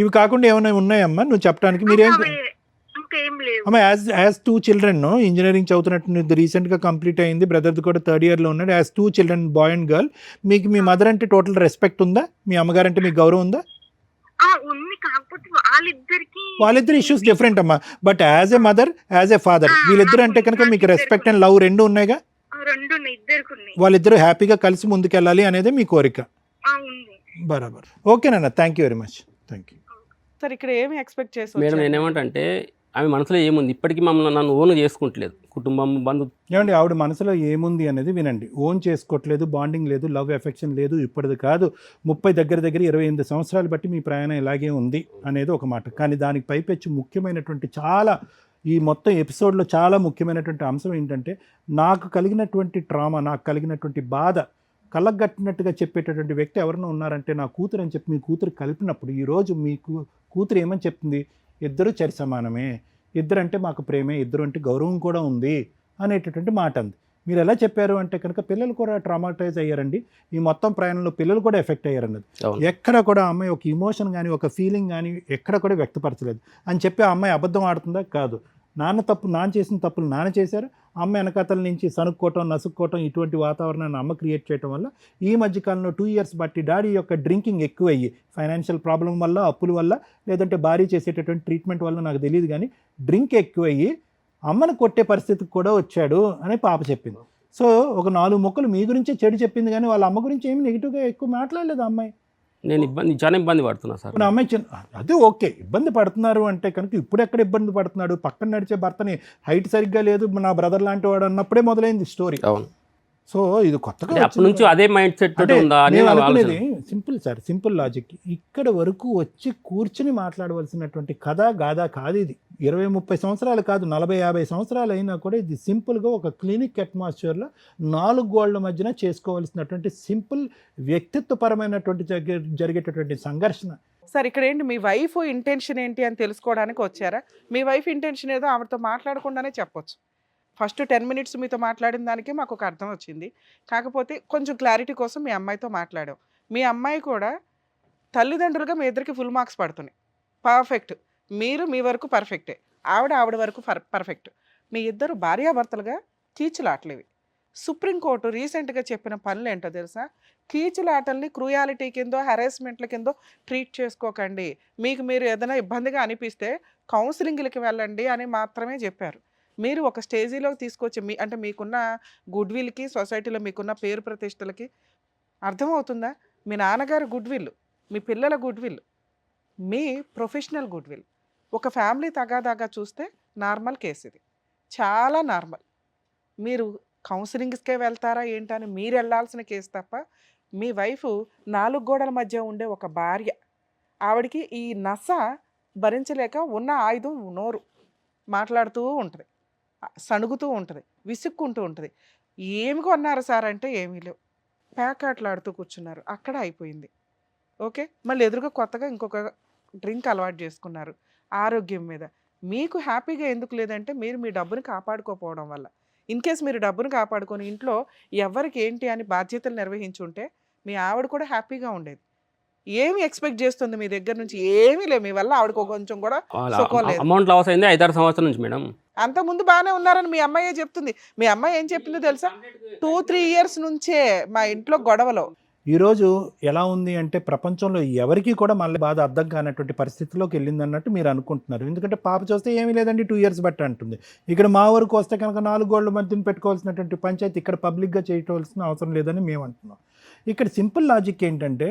ఇవి కాకుండా ఏమైనా ఉన్నాయమ్మా నువ్వు చెప్పడానికి? మీరేం అమ్మ యాజ్ 2 చిల్డ్రన్ ఇంజనీరింగ్ చదువుతున్నట్టు రీసెంట్గా కంప్లీట్ అయింది, బ్రదర్ది కూడా 3rd ఇయర్లో ఉన్నాడు. As 2 children boy and girl, మీకు మీ మదర్ అంటే టోటల్ రెస్పెక్ట్ ఉందా? మీ అమ్మగారు అంటే మీకు గౌరవం ఉందా? వాళ్ళిద్దరు ఇష్యూస్ డిఫరెంట్ అమ్మా. But as a mother, as a father, వీళ్ళిద్దరు అంటే కనుక మీకు రెస్పెక్ట్ అండ్ లవ్ రెండు ఉన్నాయిగా? వాళ్ళిద్దరూ హ్యాపీగా కలిసి ముందుకెళ్ళాలి అనేది మీ కోరిక. బరాబర్. ఓకేనా, thank you very much. Thank you sir. ఇక్కడ ఏమి ఎక్స్పెక్ట్ చేసి మేడం నేనేమంటే ఆమె మనసులో ఏముంది, ఇప్పటికీ మమ్మల్ని నన్ను ఓన్ చేసుకుంటలేదు, కుటుంబం బంధు. ఏమండి ఆవిడ మనసులో ఏముంది అనేది వినండి. ఓన్ చేసుకోవట్లేదు, బాండింగ్ లేదు, లవ్ ఎఫెక్షన్ లేదు. ఇప్పటిది కాదు, 30 దగ్గర 28 సంవత్సరాలు బట్టి మీ ప్రయాణం ఇలాగే ఉంది అనేది ఒక మాట. కానీ దానికి పైపెచ్చు ముఖ్యమైనటువంటి చాలా ఈ మొత్తం ఎపిసోడ్లో చాలా ముఖ్యమైనటువంటి అంశం ఏంటంటే, నాకు కలిగినటువంటి ట్రామా, నాకు కలిగినటువంటి బాధ కళ్ళగట్టినట్టుగా చెప్పేటటువంటి వ్యక్తి ఎవరైనా ఉన్నారంటే నా కూతురు అని చెప్పి మీ కూతురు కలిపినప్పుడు ఈరోజు మీకు కూతురు ఏమని చెప్తుంది? ఇద్దరు చరి సమానమే, ఇద్దరు అంటే మాకు ప్రేమే, ఇద్దరు అంటే గౌరవం కూడా ఉంది అనేటటువంటి మాట అంది. మీరు ఎలా చెప్పారు అంటే కనుక పిల్లలు కూడా ట్రామాటైజ్ అయ్యారండి. ఈ మొత్తం ప్రయాణంలో పిల్లలు కూడా ఎఫెక్ట్ అయ్యారన్నది. ఎక్కడ కూడా అమ్మాయి ఒక ఇమోషన్ కానీ ఒక ఫీలింగ్ కానీ ఎక్కడ కూడా వ్యక్తపరచలేదు అని చెప్పి ఆ అమ్మాయి అబద్ధం ఆడుతుందా? కాదు. నాన్న చేసిన తప్పులు నాన్న చేశారు. అమ్మ వెనకాతల నుంచి సనుక్కోవటం, నసుక్కోవటం, ఇటువంటి వాతావరణాన్ని అమ్మ క్రియేట్ చేయడం వల్ల ఈ మధ్యకాలంలో 2 ఇయర్స్ బట్టి డాడీ యొక్క డ్రింకింగ్ ఎక్కువయ్యి, ఫైనాన్షియల్ ప్రాబ్లం వల్ల, అప్పుల వల్ల, లేదంటే భార్య చేసేటటువంటి ట్రీట్మెంట్ వల్ల నాకు తెలియదు కానీ డ్రింక్ ఎక్కువయ్యి అమ్మను కొట్టే పరిస్థితికి కూడా వచ్చాడు అని పాప చెప్పింది. సో ఒక 4 ముక్కలు మీ గురించే చెడు చెప్పింది కానీ వాళ్ళ అమ్మ గురించి ఏమి నెగిటివ్గా ఎక్కువ మాట్లాడలేదు అమ్మాయి. నేను చాలా ఇబ్బంది పడుతున్నా సార్. ఇప్పుడు అమ్మాయి అదే ఓకే, ఇబ్బంది పడుతున్నారు అంటే కనుక ఇప్పుడు ఎక్కడ ఇబ్బంది పడుతున్నాడు? పక్కన నడిచే భర్తని హైట్ సరిగ్గా లేదు, నా బ్రదర్ లాంటి వాడు అన్నప్పుడే మొదలైంది స్టోరీ. అవును. సో ఇది కొత్తగా అప్పటి నుంచి అదే మైండ్ సెట్ అనుకునేది. Simple sir, simple logic. ఇక్కడ వరకు వచ్చి కూర్చుని మాట్లాడవలసినటువంటి కథ గాథ కాదు ఇది. 20-30 సంవత్సరాలు కాదు, 40-50 సంవత్సరాలు అయినా కూడా ఇది సింపుల్గా ఒక క్లినిక్ అట్మాస్ఫియర్లో 4 గోళ్ల మధ్యన చేసుకోవాల్సినటువంటి సింపుల్ వ్యక్తిత్వపరమైనటువంటి జరిగేటటువంటి సంఘర్షణ. సార్ ఇక్కడ ఏంటి మీ వైఫ్ ఇంటెన్షన్ ఏంటి అని తెలుసుకోవడానికి వచ్చారా? మీ వైఫ్ ఇంటెన్షన్ ఏదో ఆవిడతో మాట్లాడకుండానే చెప్పొచ్చు. ఫస్ట్ 10 మినిట్స్ మీతో మాట్లాడిన దానికే మాకు ఒక అర్థం వచ్చింది. కాకపోతే కొంచెం క్లారిటీ కోసం మీ అమ్మాయితో మాట్లాడాం. మీ అమ్మాయి కూడా తల్లిదండ్రులుగా మీ ఇద్దరికి ఫుల్ మార్క్స్ పడుతున్నాయి. పర్ఫెక్ట్. మీరు మీ వరకు పర్ఫెక్టే, ఆవిడ వరకు పర్ఫెక్ట్. మీ ఇద్దరు భార్యాభర్తలుగా కీచులాటలేవి. సుప్రీంకోర్టు రీసెంట్గా చెప్పిన పనులు ఏంటో తెలుసా? కీచులాటల్ని క్రూయాలిటీ కిందో హెరాస్మెంట్ల కిందో ట్రీట్ చేసుకోకండి. మీకు మీరు ఏదైనా ఇబ్బందిగా అనిపిస్తే కౌన్సిలింగ్లకి వెళ్ళండి అని మాత్రమే చెప్పారు. మీరు ఒక స్టేజీలోకి తీసుకొచ్చి అంటే మీకున్న గుడ్ విల్కి, సొసైటీలో మీకున్న పేరు ప్రతిష్టలకి అర్థమవుతుందా? మీ నాన్నగారు గుడ్ విల్, మీ పిల్లల good will, me professional good will, ఒక ఫ్యామిలీ తగాదాగా చూస్తే నార్మల్ కేసు ఇది, చాలా నార్మల్. మీరు కౌన్సిలింగ్స్కే వెళ్తారా ఏంటని మీరు వెళ్ళాల్సిన కేసు తప్ప మీ వైఫ్ 4 గోడల మధ్య ఉండే ఒక భార్య. ఆవిడికి ఈ నస భరించలేక ఉన్న ఆయుధం నోరు మాట్లాడుతూ ఉంటుంది, సణుగుతూ ఉంటుంది, విసుక్కుంటూ ఉంటుంది. ఏమి కొన్నారు సార్ అంటే ఏమీ లేవు, ప్యాకాట్లాడుతూ కూర్చున్నారు. అక్కడ అయిపోయింది. ఓకే. మళ్ళీ ఎదురుగా కొత్తగా ఇంకొక డ్రింక్ అలవాటు చేసుకున్నారు ఆరోగ్యం మీద. మీకు హ్యాపీగా ఎందుకు లేదంటే మీరు మీ డబ్బుని కాపాడుకోకపోవడం వల్ల. ఇన్ కేస్ మీరు డబ్బుని కాపాడుకొని ఇంట్లో ఎవరికి ఏంటి అని బాధ్యతలు నిర్వహించుంటే మీ ఆవిడ కూడా హ్యాపీగా ఉండేది. ఏమి ఎక్స్‌పెక్ట్ చేస్తుంది మీ దగ్గర నుంచి? ఏమీ లేవు. మీ వల్ల ఆవిడకి కొంచెం కూడా సుఖం లేదు. అమౌంట్ లాస్ అయింది 5-6 సంవత్సరాల నుంచి మేడం. అంతకుముందు బానే ఉన్నారని మీ అమ్మాయే చెప్తుంది. మీ అమ్మాయి ఏం చెప్పిందో తెలుసా? 2, 3 ఇయర్స్ నుంచే మా ఇంట్లో గొడవలు. ఈరోజు ఎలా ఉంది అంటే ప్రపంచంలో ఎవరికీ కూడా మళ్ళీ బాధ అర్థం కానటువంటి పరిస్థితిలోకి వెళ్ళిందన్నట్టు మీరు అనుకుంటున్నారు. ఎందుకంటే పాప చూస్తే ఏమీ లేదండి 2 ఇయర్స్ బట్టి అంటుంది. ఇక్కడ మా వరకు వస్తే కనుక 4 గోళ్ల మధ్యన పెట్టుకోవాల్సినటువంటి పంచాయతీ ఇక్కడ పబ్లిక్గా చేయవలసిన అవసరం లేదని మేము అంటున్నాం. ఇక్కడ సింపుల్ లాజిక్ ఏంటంటే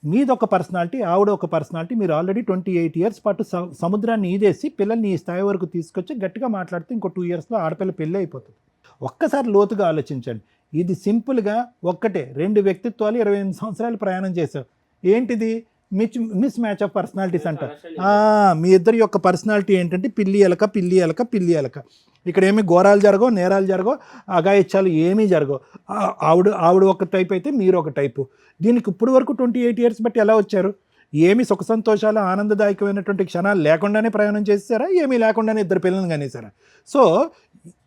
మీది ఒక పర్సనాలిటీ, ఆవిడ ఒక పర్సనాలిటీ. మీరు ఆల్రెడీ 28 ఇయర్స్ పాటు సముద్రాన్ని ఈదేసి పిల్లల్ని ఈ స్థాయి వరకు తీసుకొచ్చి గట్టిగా మాట్లాడితే ఇంకో 2 ఇయర్స్లో ఆడపిల్ల పెళ్ళి అయిపోతుంది. ఒక్కసారి లోతుగా ఆలోచించండి. ఇది సింపుల్గా ఒక్కటే 2 వ్యక్తిత్వాలు 28 సంవత్సరాలు ప్రయాణం చేశారు. ఏంటిది? మిస్ మ్యాచ్ ఆఫ్ పర్సనాలిటీస్ అంటారు. మీ ఇద్దరి యొక్క పర్సనాలిటీ ఏంటంటే పిల్లి ఎలక పిల్లి ఎలక పిల్లి ఎలక. ఇక్కడ ఏమి ఘోరాలు జరగవు, నేరాలు జరగవు, అఘాయిత్యాలు ఏమీ జరగవు. ఆవిడ ఒక టైప్ అయితే మీరు ఒక టైపు. దీనికి ఇప్పుడు వరకు 28 ఇయర్స్ బట్టి ఎలా వచ్చారు? ఏమి సుఖ సంతోషాలు ఆనందదాయకమైనటువంటి క్షణాలు లేకుండానే ప్రయాణం చేశారా? ఏమీ లేకుండానే ఇద్దరు పిల్లల్ని కనేసారా? సో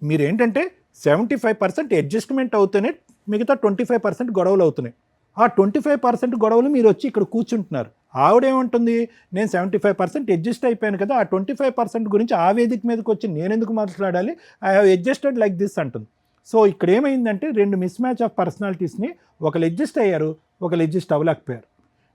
మీరేంటంటే 75% అడ్జస్ట్మెంట్ అవుతూనే మిగతా 25% గొడవలు అవుతున్నాయి. ఆ 25% గొడవలు మీరు వచ్చి ఇక్కడ కూర్చుంటున్నారు. ఆవిడేమంటుంది? నేను 75% అడ్జస్ట్ అయిపోయాను కదా, ఆ 25% గురించి ఆ వేదిక మీదకి వచ్చి నేను ఎందుకు మాట్లాడాలి? I have adjusted like this అంటుంది. సో ఇక్కడ ఏమైందంటే 2 మిస్ మ్యాచ్ ఆఫ్ పర్సనాలిటీస్ని ఒకరు అడ్జస్ట్ అయ్యారు, ఒకరు అడ్జస్ట్ అవ్వలేకపోయారు.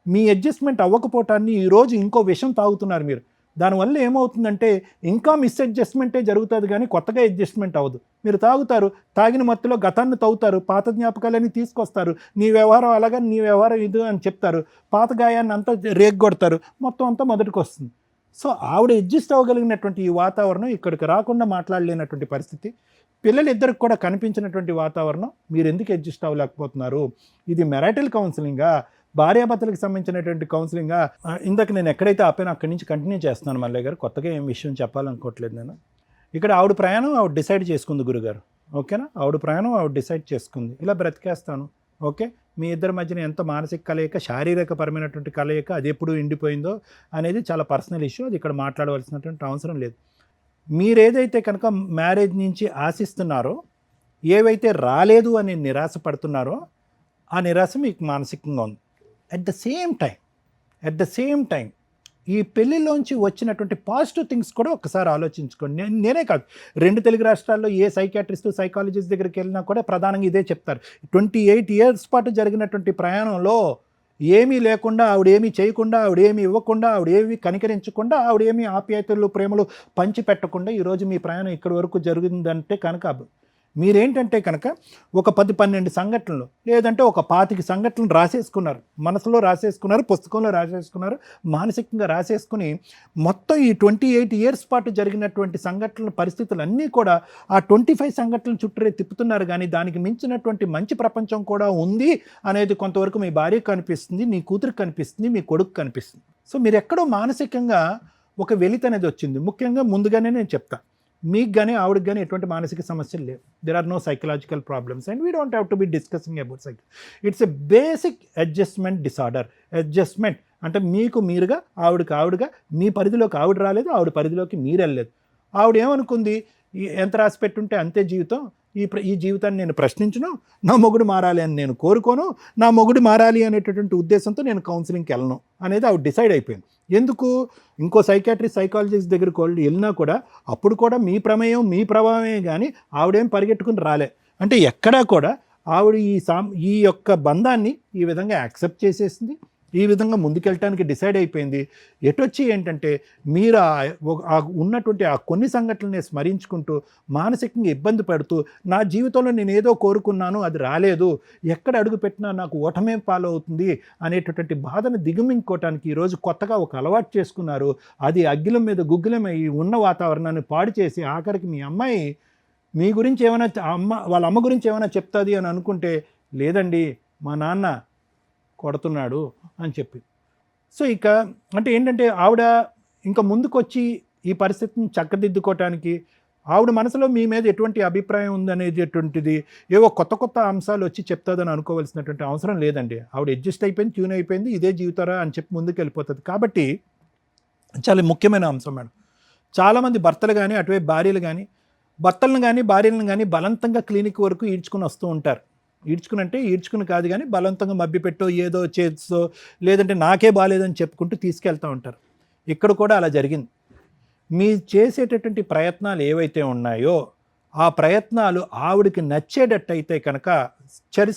మీ అడ్జస్ట్మెంట్ అవ్వకపోవటాన్ని ఈరోజు ఇంకో విషయం తాగుతున్నారు మీరు. దానివల్ల ఏమవుతుందంటే ఇంకా మిస్ అడ్జస్ట్మెంటే జరుగుతుంది కానీ కొత్తగా అడ్జస్ట్మెంట్ అవ్వదు. మీరు తాగుతారు, తాగిన మత్తులో గతాన్ని తవ్వుతారు, పాత జ్ఞాపకాలన్నీ తీసుకొస్తారు. నీ వ్యవహారం అలాగా, నీ వ్యవహారం ఇది అని చెప్తారు. పాత గాయాన్ని అంతా రేగ్గొడతారు, మొత్తం అంతా మొదటికి వస్తుంది. సో ఆవిడ అడ్జస్ట్ అవ్వగలిగినటువంటి ఈ వాతావరణం ఇక్కడికి రాకుండా మాట్లాడలేనటువంటి పరిస్థితి, పిల్లలిద్దరికి కూడా కనిపించినటువంటి వాతావరణం, మీరు ఎందుకు అడ్జస్ట్ అవ్వలేకపోతున్నారు? ఇది మ్యారిటల్ కౌన్సిలింగా, భార్యాభర్తలకు సంబంధించినటువంటి కౌన్సిలింగా? ఇందాక నేను ఎక్కడైతే ఆపానో అక్కడి నుంచి కంటిన్యూ చేస్తున్నాను మల్లయ్య గారు. కొత్తగా ఏం విషయం చెప్పాలనుకోవట్లేదు నేను. ఇక్కడ ఆవిడ ప్రయాణం ఆవిడ డిసైడ్ చేసుకుంది గురుగారు, ఓకేనా? ఆవిడ ప్రయాణం ఆవిడ డిసైడ్ చేసుకుంది, ఇలా బ్రతికేస్తాను, ఓకే. మీ ఇద్దరి మధ్యన ఎంత మానసిక కలయిక, శారీరకపరమైనటువంటి కలయిక, అది ఎప్పుడు ఎండిపోయిందో అనేది చాలా పర్సనల్ ఇష్యూ, అది ఇక్కడ మాట్లాడవలసినటువంటి అవసరం లేదు. మీరేదైతే కనుక మ్యారేజ్ నుంచి ఆశిస్తున్నారో, ఏవైతే రాలేదు అని నిరాశ పడుతున్నారో, ఆ నిరాశ మీకు మానసికంగా ఉంది. అట్ ద సేమ్ టైం ఈ పెళ్ళిలోంచి వచ్చినటువంటి పాజిటివ్ థింగ్స్ కూడా ఒకసారి ఆలోచించుకోండి. నేనే కాదు, 2 తెలుగు రాష్ట్రాల్లో ఏ సైకాట్రిస్ట్, సైకాలజిస్ట్ దగ్గరికి వెళ్ళినా కూడా ప్రధానంగా ఇదే చెప్తారు. 28 ఇయర్స్ పాటు జరిగినటువంటి ప్రయాణంలో ఏమీ లేకుండా, ఆవిడేమీ చేయకుండా, ఆవిడేమీ ఇవ్వకుండా, ఆవిడేమీ కనికరించకుండా, ఆవిడేమీ ఆప్యాయతలు ప్రేమలు పంచిపెట్టకుండా ఈరోజు మీ ప్రయాణం ఇక్కడి వరకు జరిగిందంటే కనుక మీరేంటంటే కనుక ఒక 10-12 సంఘటనలు లేదంటే ఒక 25 సంఘటనలు రాసేసుకున్నారు, మనసులో రాసేసుకున్నారు, పుస్తకంలో రాసేసుకున్నారు, మానసికంగా రాసేసుకుని మొత్తం ఈ 28 ఇయర్స్ పాటు జరిగినటువంటి సంఘటనల పరిస్థితులన్నీ కూడా ఆ 25 సంఘటనలు చుట్టూరే తిప్పుతున్నారు. కానీ దానికి మించినటువంటి మంచి ప్రపంచం కూడా ఉంది అనేది కొంతవరకు మీ భార్యకు కనిపిస్తుంది, నీ కూతురికి కనిపిస్తుంది, మీ కొడుకు కనిపిస్తుంది. సో మీరు ఎక్కడో మానసికంగా ఒక వెలితి అనేది వచ్చింది. ముఖ్యంగా ముందుగానే నేను చెప్తాను, మీకు కానీ ఆవిడకి కానీ ఎటువంటి మానసిక సమస్యలు లేవు. There are no psychological problems and we don't have to be discussing about it's a basic adjustment disorder. Adjustment అంటే మీకు మీరుగా, ఆవిడగా, మీ పరిధిలోకి ఆవిడ రాలేదు, ఆవిడ పరిధిలోకి మీరు వెళ్ళలేదు. ఆవిడ ఏమనుకుంది? ఎంత రాసి పెట్టుంటే అంతే జీవితం, ఈ జీవితాన్ని నేను ప్రశ్నించను, నా మొగుడు మారాలి అని నేను కోరుకోను, నా మొగుడు మారాలి అనేటటువంటి ఉద్దేశంతో నేను కౌన్సిలింగ్కి వెళ్ళను అనేది ఆవిడ డిసైడ్ అయిపోయింది. ఎందుకు? ఇంకో సైకాట్రిస్ట్, సైకాలజిస్ట్ దగ్గరికి వాళ్ళు వెళ్ళినా కూడా అప్పుడు కూడా మీ ప్రమేయం, మీ ప్రభావమే కానీ ఆవిడేం పరిగెట్టుకుని రాలే. అంటే ఎక్కడా కూడా ఆవిడ ఈ యొక్క బంధాన్ని ఈ విధంగా యాక్సెప్ట్ చేసేసింది, ఈ విధంగా ముందుకెళ్ళటానికి డిసైడ్ అయిపోయింది. ఎటొచ్చి ఏంటంటే మీరు ఉన్నటువంటి ఆ కొన్ని సంఘటనల్ని స్మరించుకుంటూ మానసికంగా ఇబ్బంది పడుతూ, నా జీవితంలో నేను ఏదో కోరుకున్నాను అది రాలేదు, ఎక్కడ అడుగు పెట్టినా నాకు ఓటమే ఫాలో అవుతుంది అనేటటువంటి బాధను దిగుమించుకోవటానికి ఈరోజు కొత్తగా ఒక అలవాటు చేసుకున్నారు. అది అగ్గిలం మీద గుగ్గిలమై ఉన్న వాతావరణాన్ని పాడు చేసి ఆఖరికి మీ అమ్మాయి మీ గురించి ఏమైనా వాళ్ళ అమ్మ గురించి ఏమైనా చెప్తుంది అని అనుకుంటే, లేదండి మా నాన్న కొడుతున్నాడు అని చెప్పి. సో ఇక అంటే ఏంటంటే ఆవిడ ఇంకా ముందుకొచ్చి ఈ పరిస్థితిని చక్కదిద్దుకోవటానికి ఆవిడ మనసులో మీ మీద ఎటువంటి అభిప్రాయం ఉందనేటటువంటిది ఏవో కొత్త కొత్త అంశాలు వచ్చి చెప్తుందని అనుకోవాల్సినటువంటి అవసరం లేదండి. ఆవిడ అడ్జస్ట్ అయిపోయింది, ట్యూన్ అయిపోయింది, ఇదే జీవితారా అని చెప్పి ముందుకు వెళ్ళిపోతుంది. కాబట్టి చాలా ముఖ్యమైన అంశం మేడం. చాలామంది భర్తలు కానీ అటువైపు భార్యలు కానీ భర్తలను కానీ భార్యలను కానీ బలవంతంగా క్లినిక్ వరకు ఈడ్చుకుని వస్తూ ఉంటారు. ఈడ్చుకుని కాదు కానీ బలవంతంగా మభ్యపెట్టో ఏదో చేసో లేదంటే నాకే బాగాలేదని చెప్పుకుంటూ తీసుకెళ్తూ ఉంటారు. ఇక్కడ కూడా అలా జరిగింది. మీ చేసేటటువంటి ప్రయత్నాలు ఏవైతే ఉన్నాయో ఆ ప్రయత్నాలు ఆవిడకి నచ్చేటట్టయితే కనుక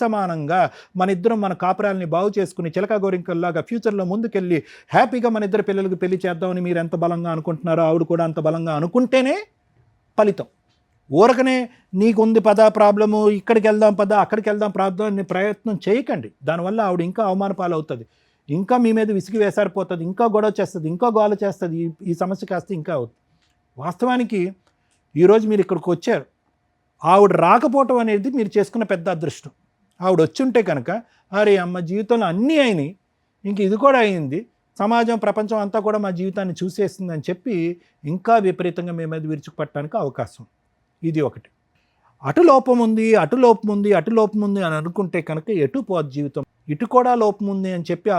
సమానంగా మన ఇద్దరం మన కాపురాలని బాగు చేసుకుని చిలకా గోరింకల్లాగా ఫ్యూచర్లో ముందుకెళ్ళి హ్యాపీగా మన ఇద్దరు పిల్లలకు పెళ్లి చేద్దామని మీరు ఎంత బలంగా అనుకుంటున్నారో ఆవిడ కూడా అంత బలంగా అనుకుంటేనే ఫలితం. ఊరకనే నీకుంది పదా ప్రాబ్లము, ఇక్కడికి వెళ్దాం పదా అక్కడికి వెళ్దాం ప్రాబ్లం అనే ప్రయత్నం చేయకండి. దానివల్ల ఆవిడ ఇంకా అవమాన పాలవుతుంది, ఇంకా మీ మీద విసిగి వేసారిపోతుంది, ఇంకా గొడవ చేస్తుంది, ఇంకా గోల చేస్తుంది. ఈ సమస్య కాస్త ఇంకా అవుతుంది. వాస్తవానికి ఈరోజు మీరు ఇక్కడికి వచ్చారు, ఆవిడ రాకపోవటం అనేది మీరు చేసుకున్న పెద్ద అదృష్టం. ఆవిడ వచ్చుంటే కనుక అరే అమ్మ జీవితంలో అన్నీ అయినాయి, ఇంక ఇది కూడా అయింది, సమాజం ప్రపంచం అంతా కూడా మా జీవితాన్ని చూసేస్తుంది అని చెప్పి ఇంకా విపరీతంగా మీ మీద విరుచుకుపట్టడానికి అవకాశం. ఇది ఒకటి. అటు లోపం ఉంది అని అనుకుంటే కనుక ఎటు పోదు జీవితం. ఇటు కూడా లోపం ఉంది అని చెప్పి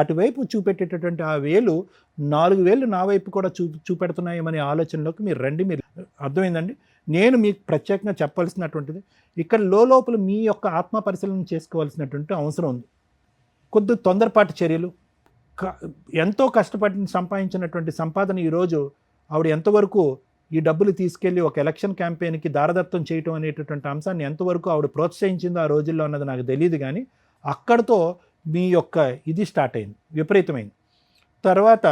అటువైపు చూపెట్టేటటువంటి ఆ వేలు 4 వేలు నా వైపు కూడా చూపెడుతున్నాయేమనే ఆలోచనలోకి మీరు రండి. మీరు అర్థమైందండి. నేను మీకు ప్రత్యేకంగా చెప్పాల్సినటువంటిది ఇక్కడ లోపల మీ యొక్క ఆత్మ పరిశీలన చేసుకోవాల్సినటువంటి అవసరం ఉంది. కొద్ది తొందరపాటు చర్యలు, ఎంతో కష్టపడి సంపాదించినటువంటి సంపాదన ఈరోజు ఆవిడ ఎంతవరకు ఈ డబ్బులు తీసుకెళ్ళి ఒక ఎలక్షన్ క్యాంపెయిన్కి దారదత్తం చేయటం అనేటటువంటి అంశాన్ని ఎంతవరకు ఆవిడ ప్రోత్సహించిందో ఆ రోజుల్లో అన్నది నాకు తెలియదు. కానీ అక్కడితో మీ యొక్క ఇది స్టార్ట్ అయింది, విపరీతమైంది. తర్వాత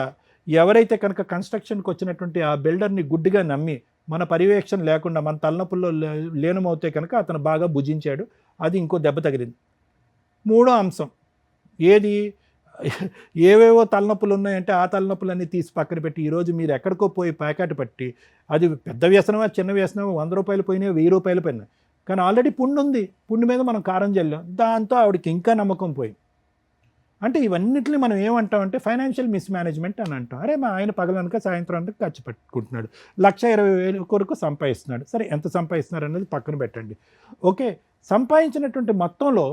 ఎవరైతే కనుక కన్స్ట్రక్షన్కి వచ్చినటువంటి ఆ బిల్డర్ని గుడ్డిగా నమ్మి మన పర్యవేక్షణ లేకుండా మన తలనొప్పుల్లో లీనమవుతే కనుక అతను బాగా భుజించాడు, అది ఇంకో దెబ్బ తగిలింది. మూడో అంశం ఏది, ఏవేవో తలనొప్పులు ఉన్నాయంటే ఆ తలనొప్పులన్నీ తీసి పక్కన పెట్టి ఈరోజు మీరు ఎక్కడికో పోయి ప్యాకెట్ పట్టి, అది పెద్ద వ్యసనమా చిన్న వ్యసనమా, 100 రూపాయలు పోయినాయి, 1000 రూపాయలు పోయినాయి, కానీ ఆల్రెడీ పుండు ఉంది, పుండు మీద మనం కారం చల్లాం, దాంతో ఆవిడకి ఇంకా నమ్మకం పోయింది. అంటే ఇవన్నిటిని మనం ఏమంటామంటే ఫైనాన్షియల్ మిస్మేనేజ్మెంట్ అని అంటాం. అరే మా ఆయన పగలనక సాయంత్రం అంతా ఖర్చు పెట్టుకుంటున్నాడు, 1,20,000 కొరకు సంపాదిస్తున్నాడు. సరే ఎంత సంపాదిస్తున్నారు అనేది పక్కన పెట్టండి. ఓకే, సంపాదించినటువంటి మొత్తంలో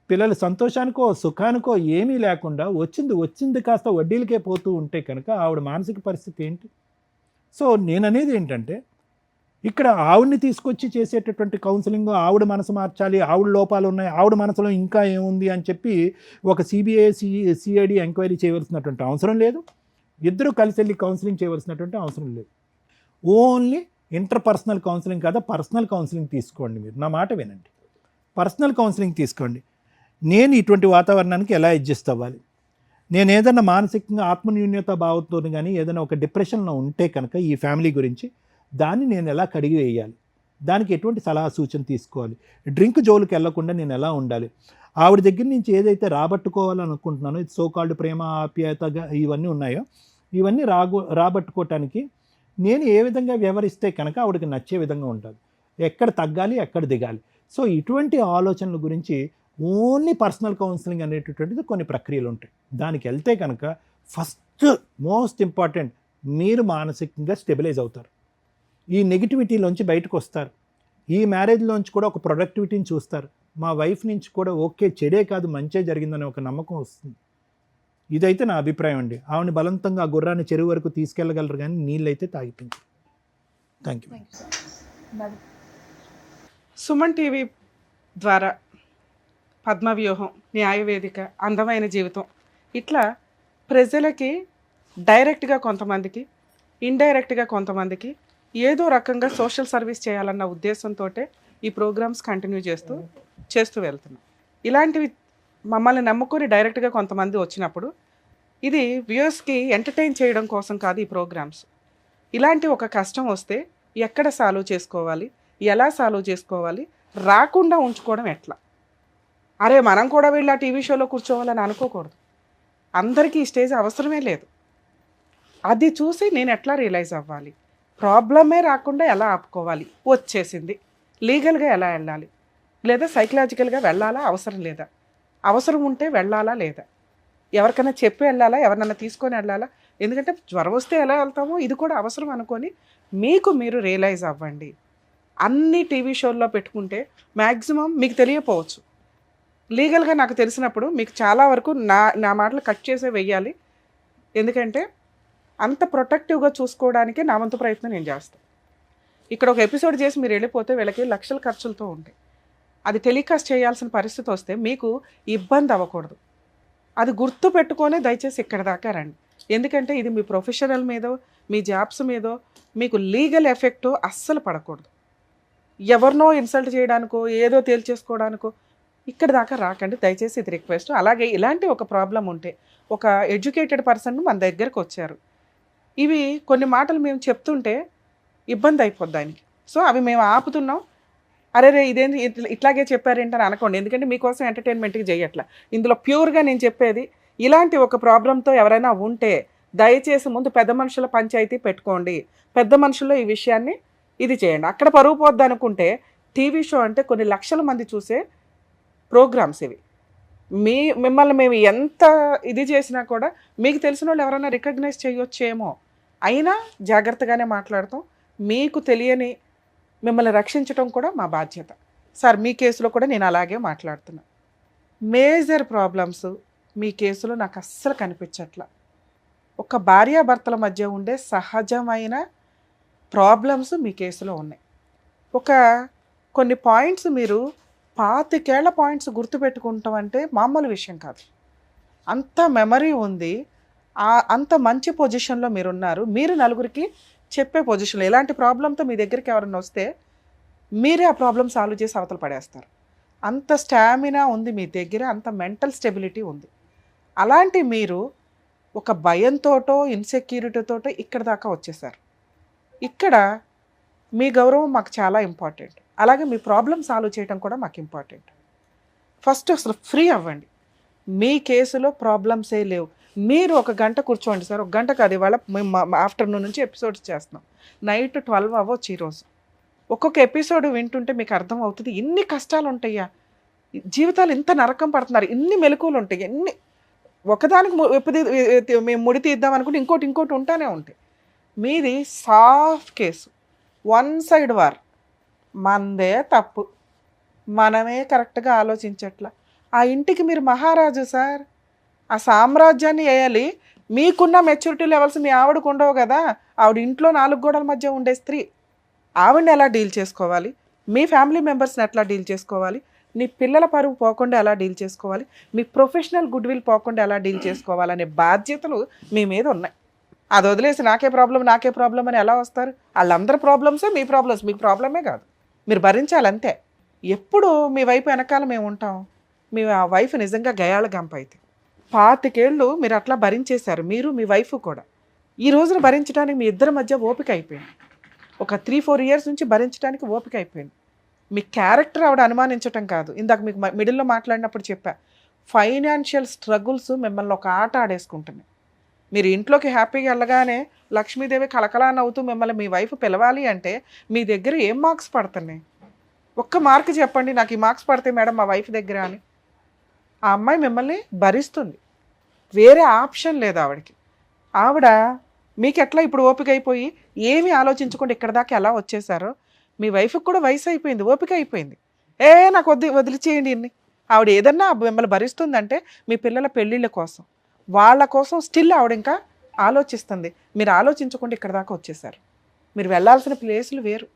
పిల్లల సంతోషానికో సుఖానికో ఏమీ లేకుండా వచ్చింది కాస్త వడ్డీలకే పోతూ ఉంటే కనుక ఆవిడ మానసిక పరిస్థితి ఏంటి? సో నేననేది ఏంటంటే ఇక్కడ ఆవిడని తీసుకొచ్చి చేసేటటువంటి కౌన్సిలింగ్, ఆవిడ మనసు మార్చాలి, ఆవిడ లోపాలు ఉన్నాయి, ఆవిడ మనసులో ఇంకా ఏముంది అని చెప్పి ఒక సిబిఐ సిఐడి ఎంక్వైరీ చేయవలసినటువంటి అవసరం లేదు. ఇద్దరు కలిసి వెళ్ళి కౌన్సిలింగ్ చేయవలసినటువంటి అవసరం లేదు. ఓన్లీ ఇంటర్పర్సనల్ కౌన్సిలింగ్ కాదా, పర్సనల్ కౌన్సిలింగ్ తీసుకోండి. మీరు నా మాట వినండి, పర్సనల్ కౌన్సిలింగ్ తీసుకోండి. నేను ఇటువంటి వాతావరణానికి ఎలా అడ్జస్ట్ అవ్వాలి, నేను ఏదైనా మానసికంగా ఆత్మన్యూన్యత భావంతో కానీ ఏదైనా ఒక డిప్రెషన్లో ఉంటే కనుక ఈ ఫ్యామిలీ గురించి దాన్ని నేను ఎలా కడిగి వేయాలి, దానికి ఎటువంటి సలహా సూచన తీసుకోవాలి, డ్రింక్ జోలికి వెళ్లకుండా నేను ఎలా ఉండాలి, ఆవిడ దగ్గర నుంచి ఏదైతే రాబట్టుకోవాలనుకుంటున్నానో ఇది సోకాల్డ్ ప్రేమ ఆప్యాయతగా ఇవన్నీ ఉన్నాయో ఇవన్నీ రాబట్టుకోవటానికి నేను ఏ విధంగా వ్యవహరిస్తే కనుక ఆవిడకి నచ్చే విధంగా ఉంటుంది, ఎక్కడ తగ్గాలి ఎక్కడ దిగాలి. సో ఇటువంటి ఆలోచనల గురించి ఓన్లీ పర్సనల్ కౌన్సిలింగ్ అనేటటువంటిది కొన్ని ప్రక్రియలు ఉంటాయి. దానికి వెళ్తే కనుక ఫస్ట్ మోస్ట్ ఇంపార్టెంట్ మీరు మానసికంగా స్టెబిలైజ్ అవుతారు, ఈ నెగిటివిటీలోంచి బయటకు వస్తారు, ఈ మ్యారేజ్లోంచి కూడా ఒక ప్రొడక్టివిటీని చూస్తారు, మా వైఫ్ నుంచి కూడా ఓకే చెడే కాదు మంచే జరిగిందనే ఒక నమ్మకం వస్తుంది. ఇదైతే నా అభిప్రాయం అండి. ఆవిడని బలవంతంగా ఆ గుర్రాన్ని చెరువు వరకు తీసుకెళ్ళగలరు కానీ నీళ్ళు అయితే తాగిపించారు. Thank you. సుమన్ టీవీ ద్వారా పద్మవ్యూహం, న్యాయవేదిక, అందమైన జీవితం, ఇట్లా ప్రజలకి డైరెక్ట్గా కొంతమందికి, ఇండైరెక్ట్గా కొంతమందికి ఏదో రకంగా సోషల్ సర్వీస్ చేయాలన్న ఉద్దేశంతో ఈ ప్రోగ్రామ్స్ కంటిన్యూ చేస్తూ వెళ్తున్నాం. ఇలాంటివి మమ్మల్ని నమ్ముకొని డైరెక్ట్గా కొంతమంది వచ్చినప్పుడు ఇది వ్యూయర్స్కి ఎంటర్టైన్ చేయడం కోసం కాదు ఈ ప్రోగ్రామ్స్. ఇలాంటి ఒక కష్టం వస్తే ఎక్కడ సాల్వ్ చేసుకోవాలి, ఎలా సాల్వ్ చేసుకోవాలి, రాకుండా ఉంచుకోవడం ఎట్లా, అరే మనం కూడా వీళ్ళ టీవీ షోలో కూర్చోవాలని అనుకోకూడదు. అందరికీ ఈ స్టేజ్ అవసరమే లేదు. అది చూసి నేను ఎట్లా రియలైజ్ అవ్వాలి, ప్రాబ్లమే రాకుండా ఎలా ఆపుకోవాలి, వచ్చేసింది లీగల్గా ఎలా వెళ్ళాలి, లేదా సైకలాజికల్గా వెళ్ళాలా అవసరం లేదా, అవసరం ఉంటే వెళ్ళాలా లేదా, ఎవరికైనా చెప్పి వెళ్ళాలా, ఎవరినైనా తీసుకొని వెళ్ళాలా, ఎందుకంటే జ్వరం వస్తే ఎలా వెళ్తామో ఇది కూడా అవసరం అనుకొని మీకు మీరు రియలైజ్ అవ్వండి. అన్ని టీవీ షోల్లో పెట్టుకుంటే మ్యాక్సిమం మీకు తెలియపోవచ్చు. లీగల్గా నాకు తెలిసినప్పుడు మీకు చాలా వరకు నా మాటలు కట్ చేసే వెయ్యాలి. ఎందుకంటే అంత ప్రొటెక్టివ్గా చూసుకోవడానికే నా వంతు ప్రయత్నం నేను చేస్తాను. ఇక్కడ ఒక ఎపిసోడ్ చేసి మీరు వెళ్ళిపోతే వీళ్ళకి లక్షల ఖర్చులతో ఉంటాయి. అది టెలికాస్ట్ చేయాల్సిన పరిస్థితి వస్తే మీకు ఇబ్బంది అవ్వకూడదు. అది గుర్తు పెట్టుకొని దయచేసి ఇక్కడ దాకా రండి. ఎందుకంటే ఇది మీ ప్రొఫెషనల్ మీదో మీ జాబ్స్ మీదో మీకు లీగల్ ఎఫెక్ట్ అస్సలు పడకూడదు. ఎవరినో ఇన్సల్ట్ చేయడానికో ఏదో తేల్చేసుకోవడానికో ఇక్కడ దాకా రాకండి దయచేసి, ఇది రిక్వెస్ట్. అలాగే ఇలాంటి ఒక ప్రాబ్లం ఉంటే ఒక ఎడ్యుకేటెడ్ పర్సన్ మన దగ్గరకు వచ్చారు, ఇవి కొన్ని మాటలు మేము చెప్తుంటే ఇబ్బంది అయిపోద్ది ఆయనకి. సో అవి మేము ఆపుతున్నాం. అరే ఇదేంటి ఇట్లాగే చెప్పారేంటని అనుకోండి. ఎందుకంటే మీకోసం ఎంటర్టైన్మెంట్కి చేయట్లా. ఇందులో ప్యూర్గా నేను చెప్పేది, ఇలాంటి ఒక ప్రాబ్లంతో ఎవరైనా ఉంటే దయచేసి ముందు పెద్ద మనుషుల పంచాయతీ పెట్టుకోండి. పెద్ద మనుషుల్లో ఈ విషయాన్ని ఇది చేయండి. అక్కడ పరువు పోద్ది అనుకుంటే టీవీ షో అంటే కొన్ని లక్షల మంది చూసే ప్రోగ్రామ్స్ ఇవి. మిమ్మల్ని మేము ఎంత ఇది చేసినా కూడా మీకు తెలిసిన వాళ్ళు ఎవరైనా రికగ్నైజ్ చేయొచ్చేమో, అయినా జాగ్రత్తగానే మాట్లాడతాం. మీకు తెలియని మిమ్మల్ని రక్షించడం కూడా మా బాధ్యత. సార్ మీ కేసులో కూడా నేను అలాగే మాట్లాడుతున్నా. మేజర్ ప్రాబ్లమ్స్ మీ కేసులో నాకు అస్సలు కనిపించట్లా. ఒక భార్యాభర్తల మధ్య ఉండే సహజమైన ప్రాబ్లమ్స్ మీ కేసులో ఉన్నాయి. కొన్ని పాయింట్స్ మీరు 25 ఏళ్ల పాయింట్స్ గుర్తుపెట్టుకుంటాం అంటే మామూలు విషయం కాదు. అంత మెమరీ ఉంది, అంత మంచి పొజిషన్లో మీరున్నారు. మీరు నలుగురికి చెప్పే పొజిషన్లో ఎలాంటి ప్రాబ్లంతో మీ దగ్గరికి ఎవరైనా వస్తే మీరే ఆ ప్రాబ్లం సాల్వ్ చేసి అవతల పడేస్తారు. అంత స్టామినా ఉంది మీ దగ్గర, అంత మెంటల్ స్టెబిలిటీ ఉంది. అలాంటి మీరు ఒక భయంతోటో ఇన్సెక్యూరిటీతోటో ఇక్కడ దాకా వచ్చేసారు. ఇక్కడ మీ గౌరవం మాకు చాలా ఇంపార్టెంట్. అలాగే మీ ప్రాబ్లం సాల్వ్ చేయడం కూడా మాకు ఇంపార్టెంట్. ఫస్ట్ అసలు ఫ్రీ అవ్వండి. మీ కేసులో ప్రాబ్లమ్సే లేవు. మీరు 1 గంట కూర్చోండి సార్. 1 గంట కాదు, ఇవాళ మేము ఆఫ్టర్నూన్ నుంచి ఎపిసోడ్స్ చేస్తున్నాం. నైట్ 12 అవ్వచ్చు ఈరోజు. ఒక్కొక్క ఎపిసోడ్ వింటుంటే మీకు అర్థం అవుతుంది ఇన్ని కష్టాలు ఉంటాయా, జీవితాలు ఇంత నరకం పడుతున్నారు, ఇన్ని మెలకువలు ఉంటాయి, ఎన్ని ఒకదానికి మేము ముడి తీద్దాం అనుకుంటే ఇంకోటి ఉంటానే ఉంటాయి. మీది సాఫ్ట్ కేసు, 1 సైడ్ వార్. మనదే తప్పు, మనమే కరెక్ట్గా ఆలోచించట్లా. ఆ ఇంటికి మీరు మహారాజు సార్. ఆ సామ్రాజ్యాన్ని వేయాలి. మీకున్న మెచ్యూరిటీ లెవెల్స్ మీ ఆవిడకు ఉండవు కదా. ఆవిడ ఇంట్లో 4 గోడల మధ్య ఉండే స్త్రీ. ఆవిడని ఎలా డీల్ చేసుకోవాలి, మీ ఫ్యామిలీ మెంబర్స్ని ఎట్లా డీల్ చేసుకోవాలి, నీ పిల్లల పరువు పోకుండా ఎలా డీల్ చేసుకోవాలి, మీ ప్రొఫెషనల్ గుడ్ విల్ పోకుండా ఎలా డీల్ చేసుకోవాలనే బాధ్యతలు మీ మీద ఉన్నాయి. అది వదిలేసి నాకే ప్రాబ్లం అని ఎలా వస్తారు? వాళ్ళందరి ప్రాబ్లమ్సే మీ ప్రాబ్లమ్స్, మీకు ప్రాబ్లమే కాదు. మీరు భరించాలంతే. ఎప్పుడు మీ వైపు వెనకాల మేము ఉంటాం. మీ వైఫ్ నిజంగా గయాళ గంప అయితే 25 ఏళ్ళు మీరు అట్లా భరించేశారు, మీరు మీ వైఫ్ కూడా. ఈ రోజున భరించడానికి మీ ఇద్దరి మధ్య ఓపిక అయిపోయింది. ఒక 3-4 ఇయర్స్ నుంచి భరించడానికి ఓపిక అయిపోయింది. మీ క్యారెక్టర్ ఆవిడ అనుమానించటం కాదు. ఇందాక మీకు మిడిల్లో మాట్లాడినప్పుడు చెప్పా, ఫైనాన్షియల్ స్ట్రగుల్స్ మిమ్మల్ని ఒక ఆట ఆడేసుకుంటున్నాయి. మీరు ఇంట్లోకి హ్యాపీగా వెళ్ళగానే లక్ష్మీదేవి కలకలా నవ్వుతూ మిమ్మల్ని మీ వైఫ్ పిలవాలి అంటే మీ దగ్గర ఏం మార్క్స్ పడుతున్నాయి? ఒక్క మార్క్ చెప్పండి, నాకు ఈ మార్క్స్ పడతాయి మేడం మా వైఫ్ దగ్గర అని. ఆ అమ్మాయి మిమ్మల్ని భరిస్తుంది, వేరే ఆప్షన్ లేదు ఆవిడకి. ఆవిడ మీకు ఎట్లా ఇప్పుడు ఓపిక అయిపోయి ఏమీ ఆలోచించకుండా ఇక్కడ దాకా ఎలా వచ్చేసారో మీ వైఫ్కి కూడా వయసు అయిపోయింది, ఓపిక అయిపోయింది. నాకు వదిలిచేయండి ఇన్ని. ఆవిడ ఏదన్నా మిమ్మల్ని భరిస్తుందంటే మీ పిల్లల పెళ్ళిళ్ళ కోసం, వాళ్ళ కోసం స్టిల్ ఆవిడ ఇంకా ఆలోచిస్తుంది. మీరు ఆలోచించకుండా ఇక్కడ దాకా వచ్చేసారు. మీరు వెళ్ళాల్సిన ప్లేసులు వేరు.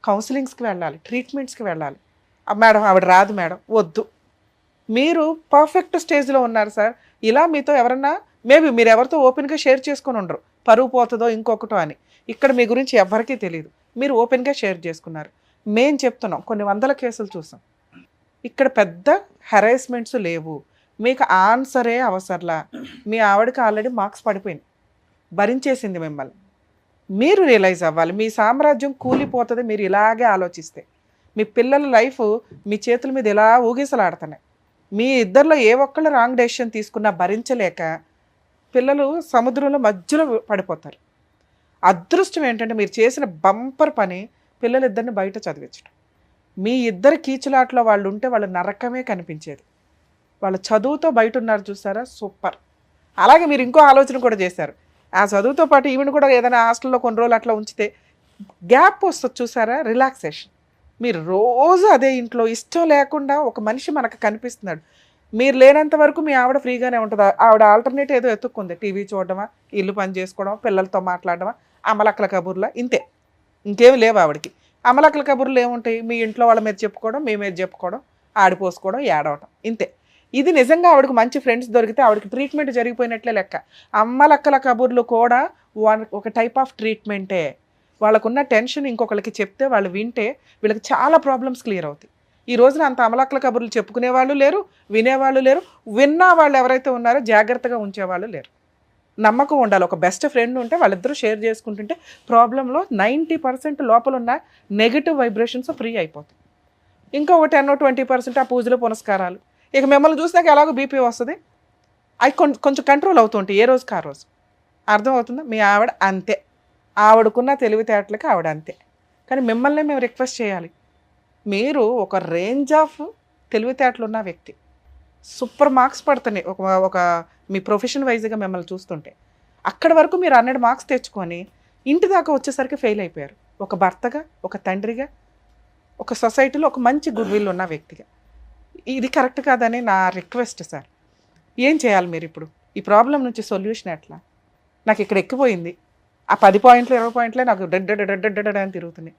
కౌన్సిలింగ్స్కి వెళ్ళాలి, ట్రీట్మెంట్స్కి వెళ్ళాలి. మేడం ఆవిడ రాదు మేడం, వద్దు. మీరు పర్ఫెక్ట్ స్టేజ్లో ఉన్నారు సార్. ఇలా మీతో ఎవరన్నా మేబీ మీరు ఎవరితో ఓపెన్గా షేర్ చేసుకొని ఉండరు, పరువు పోతుందో ఇంకొకటో అని. ఇక్కడ మీ గురించి ఎవరికీ తెలియదు, మీరు ఓపెన్గా షేర్ చేసుకున్నారు. మేం చెప్తున్నాం, కొన్ని 100 కేసులు చూసాం. ఇక్కడ పెద్ద హెరాస్మెంట్స్ లేవు. మీకు ఆన్సరే అవసరంలా. మీ ఆవిడకి ఆల్రెడీ మార్క్స్ పడిపోయింది, భరించేసింది మిమ్మల్ని. మీరు రియలైజ్ అవ్వాలి. మీ సామ్రాజ్యం కూలిపోతుంది మీరు ఇలాగే ఆలోచిస్తే. మీ పిల్లల లైఫ్ మీ చేతుల మీద ఇలా ఊగిసలాడుతున్నాయి. మీ ఇద్దరిలో ఏ ఒక్కళ్ళు రాంగ్ డెసిషన్ తీసుకున్నా భరించలేక పిల్లలు సముద్రంలో మధ్యలో పడిపోతారు. అదృష్టం ఏంటంటే మీరు చేసిన బంపర్ పని పిల్లలిద్దరిని బయట చదివించడం. మీ ఇద్దరి కీచులాట్లో వాళ్ళు ఉంటే వాళ్ళ నరకమే కనిపించేది. వాళ్ళ చదువుతో బయట ఉన్నారు చూసారా, సూపర్. అలాగే మీరు ఇంకో ఆలోచన కూడా చేశారు, ఆ చదువుతో పాటు ఈవెన్ కూడా ఏదైనా హాస్టల్లో కొన్ని రోజులు అట్లా ఉంచితే గ్యాప్ వస్తుంది చూసారా, రిలాక్సేషన్. మీరు రోజు అదే ఇంట్లో ఇష్టం లేకుండా ఒక మనిషి మనకు కనిపిస్తున్నాడు. మీరు లేనంత వరకు మీ ఆవిడ ఫ్రీగానే ఉంటుంది. ఆవిడ ఆల్టర్నేట్ ఏదో ఎత్తుక్కుంది, టీవీ చూడడమా, ఇల్లు పని చేసుకోవడం, పిల్లలతో మాట్లాడడమా, అమలక్కల కబుర్లా, ఇంతే. ఇంకేమి లేవు ఆవిడకి. అమలక్కల కబుర్లు ఏముంటాయి, మీ ఇంట్లో వాళ్ళ మీద చెప్పుకోవడం, మీ మీద చెప్పుకోవడం, ఆడిపోసుకోవడం, ఏడవటం, ఇంతే. ఇది నిజంగా ఆవిడకి మంచి ఫ్రెండ్స్ దొరికితే ఆవిడకి ట్రీట్మెంట్ జరిగిపోయినట్లే లెక్క. అమ్మలక్కల కబుర్లు కూడా ఒక టైప్ ఆఫ్ ట్రీట్మెంటే. వాళ్ళకున్న టెన్షన్ ఇంకొకరికి చెప్తే వాళ్ళు వింటే వీళ్ళకి చాలా ప్రాబ్లమ్స్ క్లియర్ అవుతాయి. ఈ రోజున అంత అమలక్కల కబుర్లు చెప్పుకునే వాళ్ళు లేరు, వినేవాళ్ళు లేరు, విన్నా వాళ్ళు ఎవరైతే ఉన్నారో జాగ్రత్తగా ఉంచేవాళ్ళు లేరు. నమ్మకం ఉండాలి. ఒక బెస్ట్ ఫ్రెండ్ ఉంటే వాళ్ళిద్దరూ షేర్ చేసుకుంటుంటే ప్రాబ్లంలో 90% లోపల ఉన్న నెగిటివ్ వైబ్రేషన్స్ ఫ్రీ అయిపోతాయి. ఇంకొక 10-20% ఆ పూజలు పునస్కారాలు. ఇక మిమ్మల్ని చూసినాక ఎలాగో బీపీ వస్తుంది, అవి కొంచెం కంట్రోల్ అవుతుంటాయి ఏ రోజుకి ఆ రోజు. అర్థమవుతుందా? మీ ఆవిడ అంతే, ఆవిడకున్న తెలివితేటలకి ఆవిడ అంతే. కానీ మిమ్మల్ని మేము రిక్వెస్ట్ చేయాలి, మీరు ఒక రేంజ్ ఆఫ్ తెలివితేటలు ఉన్న వ్యక్తి, సూపర్ మార్క్స్ పడుతున్నాయి ఒక మీ ప్రొఫెషన్ వైజ్గా మిమ్మల్ని చూస్తుంటే. అక్కడి వరకు మీరు 100 మార్క్స్ తెచ్చుకొని ఇంటి దాకా వచ్చేసరికి ఫెయిల్ అయిపోయారు. ఒక భర్తగా, ఒక తండ్రిగా, ఒక సొసైటీలో ఒక మంచి గుడ్ విల్ ఉన్న వ్యక్తిగా. ఇది కరెక్ట్ కాదని నా రిక్వెస్ట్ సార్. ఏం చేయాలి మీరు ఇప్పుడు? ఈ ప్రాబ్లం నుంచి సొల్యూషన్ ఎట్లా? నాకు ఇక్కడ ఎక్కిపోయింది, ఆ 10 పాయింట్లు 20 పాయింట్లే నాకు డెడ్ అని తిరుగుతున్నాయి.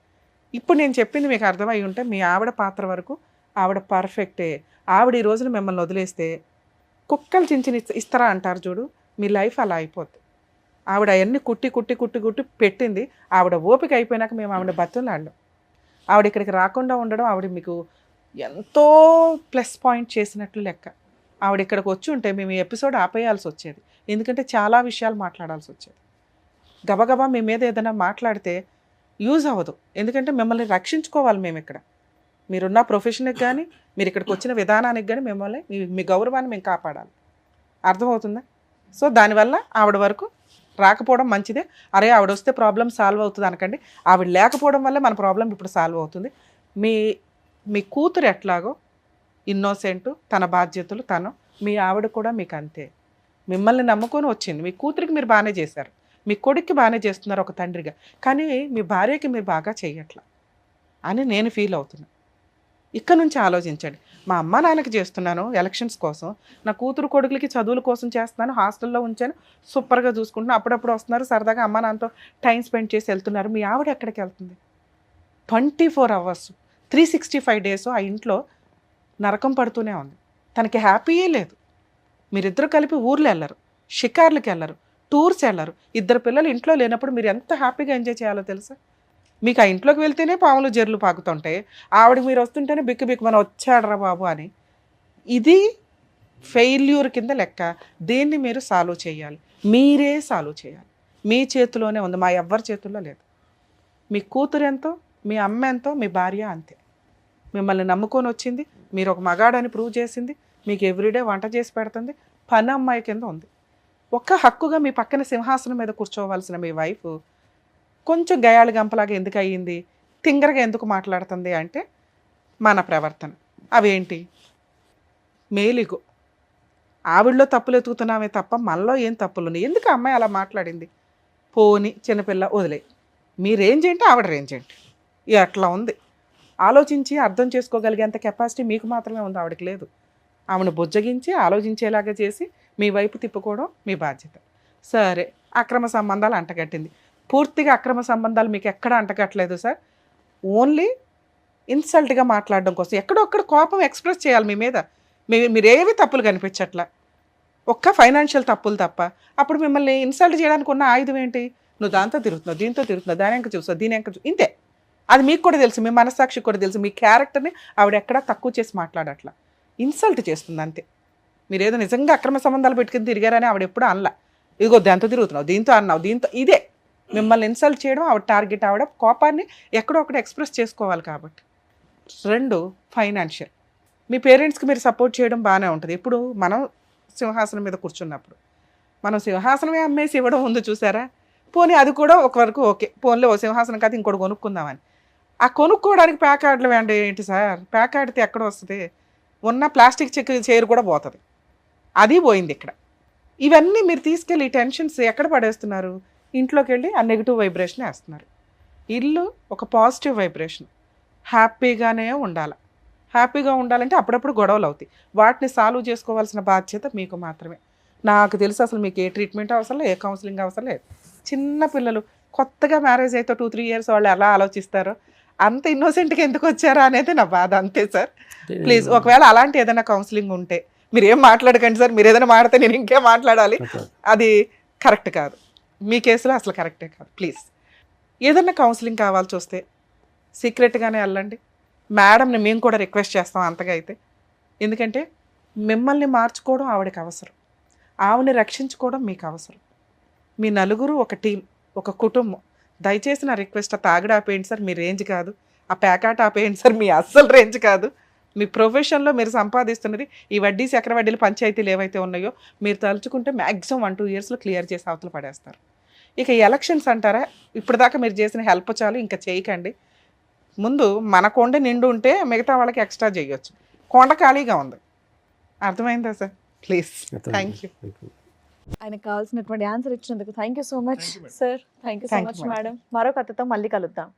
ఇప్పుడు నేను చెప్పింది మీకు అర్థమై ఉంటే మీ ఆవిడ పాత్ర వరకు ఆవిడ పర్ఫెక్టే. ఆవిడ ఈ రోజున మిమ్మల్ని వదిలేస్తే కుక్కలు చించిన ఇస్తారా అంటారు చూడు, మీ లైఫ్ అలా అయిపోద్ది. ఆవిడ అవన్నీ కుట్టి పెట్టింది. ఆవిడ ఓపిక అయిపోయినాక మేము ఆవిడ బతులాడడం, ఆవిడ ఇక్కడికి రాకుండా ఉండడం ఆవిడ మీకు ఎంతో ప్లస్ పాయింట్ చేసినట్లు లెక్క. ఆవిడ ఇక్కడికి వచ్చి ఉంటే మేము ఈ ఎపిసోడ్ ఆపేయాల్సి వచ్చేది, ఎందుకంటే చాలా విషయాలు మాట్లాడాల్సి వచ్చేది. గబగబా మీ మీద ఏదైనా మాట్లాడితే యూజ్ అవ్వదు, ఎందుకంటే మిమ్మల్ని రక్షించుకోవాలి మేము ఇక్కడ. మీరున్న ప్రొఫెషన్కి కానీ, మీరు ఇక్కడికి వచ్చిన విధానానికి కానీ మిమ్మల్ని మీ గౌరవాన్ని మేము కాపాడాలి. అర్థమవుతుందా? సో దానివల్ల ఆవిడ వరకు రాకపోవడం మంచిదే. అరే ఆవిడ వస్తే ప్రాబ్లం సాల్వ్ అవుతుంది అనకండి, ఆవిడ లేకపోవడం వల్ల మన ప్రాబ్లం ఇప్పుడు సాల్వ్ అవుతుంది. మీ కూతురు ఎట్లాగో ఇన్నోసెంటు, తన బాధ్యతలు తను, మీ ఆవిడ కూడా మీకు అంతే. మిమ్మల్ని నమ్ముకొని వచ్చింది. మీ కూతురికి మీరు బాగానే చేశారు, మీ కొడుక్కి బాగానే చేస్తున్నారు ఒక తండ్రిగా, కానీ మీ భార్యకి మీరు బాగా చేయట్లా అని నేను ఫీల్ అవుతున్నా. ఇక్కడ నుంచి ఆలోచించండి. మా అమ్మ నాన్నకి చేస్తున్నాను ఎలక్షన్స్ కోసం, నా కూతురు కొడుకులకి చదువుల కోసం చేస్తున్నాను, హాస్టల్లో ఉంచాను, సూపర్గా చూసుకుంటున్నాను, అప్పుడప్పుడు వస్తున్నారు సరదాగా అమ్మ నాన్నతో టైం స్పెండ్ చేసి వెళ్తున్నారు. మీ ఆవిడ ఎక్కడికి వెళ్తుంది? 24 hours 365 days ఆ ఇంట్లో నరకం పడుతూనే ఉంది. తనకి హ్యాపీయే లేదు. మీరిద్దరు కలిపి ఊర్లు వెళ్ళరు, షికార్లకి వెళ్ళరు, టూర్స్ వెళ్ళరు. 2 పిల్లలు ఇంట్లో లేనప్పుడు మీరు ఎంత హ్యాపీగా ఎంజాయ్ చేయాలో తెలుసా? మీకు ఆ ఇంట్లోకి వెళ్తేనే పాములు జర్లు పాకుతుంటాయి, ఆవిడకి మీరు వస్తుంటేనే బిక్కు మనం వచ్చాడరా బాబు అని. ఇది ఫెయిల్యూర్ కింద లెక్క. దీన్ని మీరు సాల్వ్ చేయాలి, మీరే సాల్వ్ చేయాలి. మీ చేతిలోనే ఉంది, మా ఎవ్వరి చేతుల్లో లేదు. మీ కూతురు ఎంతో, మీ అమ్మ ఎంతో, మీ భార్య అంతే. మిమ్మల్ని నమ్ముకొని వచ్చింది, మీరు ఒక మగాడని ప్రూవ్ చేసింది, మీకు ఎవ్రీడే వంట చేసి పెడుతుంది, పని అమ్మాయి కింద ఉంది. ఒక్క హక్కుగా మీ పక్కన సింహాసనం మీద కూర్చోవలసిన మీ వైఫ్ కొంచెం గయాళి గంపలాగా ఎందుకు అయ్యింది, తింగరగా ఎందుకు మాట్లాడుతుంది అంటే మన ప్రవర్తన. అవేంటి? మేలిగో. ఆవిడలో తప్పులు ఎతుకుతున్నామే తప్ప మనలో ఏం తప్పులు ఉన్నాయి? ఎందుకు అమ్మాయి అలా మాట్లాడింది? పోని చిన్నపిల్ల వదిలే, మీ రేంజ్ ఏంటి, ఆవిడ రేంజ్ ఏంటి, అట్లా ఉంది. ఆలోచించి అర్థం చేసుకోగలిగేంత కెపాసిటీ మీకు మాత్రమే ఉంది, ఆవిడకి లేదు. ఆవిడని బుజ్జగించి ఆలోచించేలాగా చేసి మీ వైపు తిప్పుకోవడం మీ బాధ్యత. సరే, అక్రమ సంబంధాలు అంటగట్టింది. పూర్తిగా అక్రమ సంబంధాలు మీకు ఎక్కడ అంటగట్టలేదు సార్. ఓన్లీ ఇన్సల్ట్గా మాట్లాడడం కోసం ఎక్కడొక్కడ కోపం ఎక్స్ప్రెస్ చేయాలి మీ మీద. మీరేవి తప్పులు కనిపించట్లా, ఒక్క ఫైనాన్షియల్ తప్పులు తప్ప. అప్పుడు మిమ్మల్ని ఇన్సల్ట్ చేయడానికి ఉన్న ఆయుధం ఏంటి? నువ్వు దాంతో తిరుగుతున్నావు, దీంతో తిరుగుతున్నావు, దాని ఎంక చూస్తావు, దీని ఎంక ఇంతే. అది మీకు కూడా తెలుసు, మీ మనస్సాక్షికి కూడా తెలుసు. మీ క్యారెక్టర్ని ఆవిడ ఎక్కడా తక్కువ చేసి మాట్లాడట్లా, ఇన్సల్ట్ చేస్తుంది అంతే. మీరేదో నిజంగా అక్రమ సంబంధాలు పెట్టుకుని తిరిగారని ఆవిడ ఎప్పుడు అనలా. ఇదిగో దాంతో తిరుగుతున్నావు, దీంతో అన్నావు, దీంతో, ఇదే మిమ్మల్ని ఇన్సల్ట్ చేయడం ఆవిడ టార్గెట్. ఆవిడ కోపాన్ని ఎక్కడో ఒకటి ఎక్స్ప్రెస్ చేసుకోవాలి కాబట్టి. 2, ఫైనాన్షియల్. మీ పేరెంట్స్కి మీరు సపోర్ట్ చేయడం బాగానే ఉంటుంది. ఇప్పుడు మనం సింహాసనం మీద కూర్చున్నప్పుడు మనం సింహాసనమే అమ్మేసి ఇవ్వడం ఉంది చూసారా? పోనీ అది కూడా ఒక వరకు ఓకే, పోన్లే ఓ సింహాసనం కాదు ఇంకోటి కొనుక్కుందామని. ఆ కొనుక్కోవడానికి ప్యాకార్డులు వేండి ఏంటి సార్? ప్యాకార్డితే ఎక్కడ వస్తుంది? ఉన్న ప్లాస్టిక్ చైర్ కూడా పోతుంది, అది పోయింది ఇక్కడ. ఇవన్నీ మీరు తీసుకెళ్ళి ఈ టెన్షన్స్ ఎక్కడ పడేస్తున్నారు? ఇంట్లోకి వెళ్ళి ఆ నెగిటివ్ వైబ్రేషన్ వేస్తున్నారు. ఇల్లు ఒక పాజిటివ్ వైబ్రేషన్, హ్యాపీగానే ఉండాలి. హ్యాపీగా ఉండాలంటే అప్పుడప్పుడు గొడవలు అవుతాయి, వాటిని సాల్వ్ చేసుకోవాల్సిన బాధ్యత మీకు మాత్రమే. నాకు తెలుసు అసలు మీకు ఏ ట్రీట్మెంట్ అవసరం లేదు, ఏ కౌన్సిలింగ్ అవసరం లేదు. చిన్న పిల్లలు కొత్తగా మ్యారేజ్ అయితే 2-3 years వాళ్ళు ఎలా ఆలోచిస్తారో అంత ఇన్నోసెంట్గా ఎందుకు వచ్చారా అనేది నా బాధ, అంతే సార్. ప్లీజ్ ఒకవేళ అలాంటి ఏదైనా కౌన్సిలింగ్ ఉంటే మీరు ఏం మాట్లాడకండి సార్, మీరు ఏదైనా మాడితే నేను ఇంకేం మాట్లాడాలి, అది కరెక్ట్ కాదు. మీ కేసులో అసలు కరెక్టే కాదు. ప్లీజ్ ఏదైనా కౌన్సిలింగ్ కావాల్సి వస్తే సీక్రెట్గానే వెళ్ళండి. మేడంని మేము కూడా రిక్వెస్ట్ చేస్తాం అంతగా అయితే, ఎందుకంటే మిమ్మల్ని మార్చుకోవడం ఆవిడకి అవసరం, ఆవిడని రక్షించుకోవడం మీకు అవసరం. మీ నలుగురు ఒక టీం, ఒక కుటుంబం. దయచేసి నా రిక్వెస్ట్, తాగడ ఆపేయండి సార్, మీ రేంజ్ కాదు. ఆ ప్యాకాట ఆపేయండి సార్, మీ అస్సలు రేంజ్ కాదు. మీ ప్రొఫెషన్లో మీరు సంపాదిస్తున్నది ఈ వడ్డీ చక్ర వడ్డీలు పంచాయతీలు ఏవైతే ఉన్నాయో మీరు తలుచుకుంటే మ్యాక్సిమం 1-2 yearsలో క్లియర్ చేసి అవతల పడేస్తారు. ఇక ఎలక్షన్స్ అంటారా, ఇప్పటిదాకా మీరు చేసిన హెల్ప్ చాలు, ఇంకా చేయకండి. ముందు మన కొండ నిండు ఉంటే మిగతా వాళ్ళకి ఎక్స్ట్రా చేయొచ్చు, కొండ ఖాళీగా ఉంది. అర్థమైందా సార్? Please, thank you. ఆయనకు కావాల్సినటువంటి ఆన్సర్ ఇచ్చినందుకు thank you so much sir. Thank you so Thank you, much madam. Madam. మరో కథతో మళ్ళీ కలుద్దాం.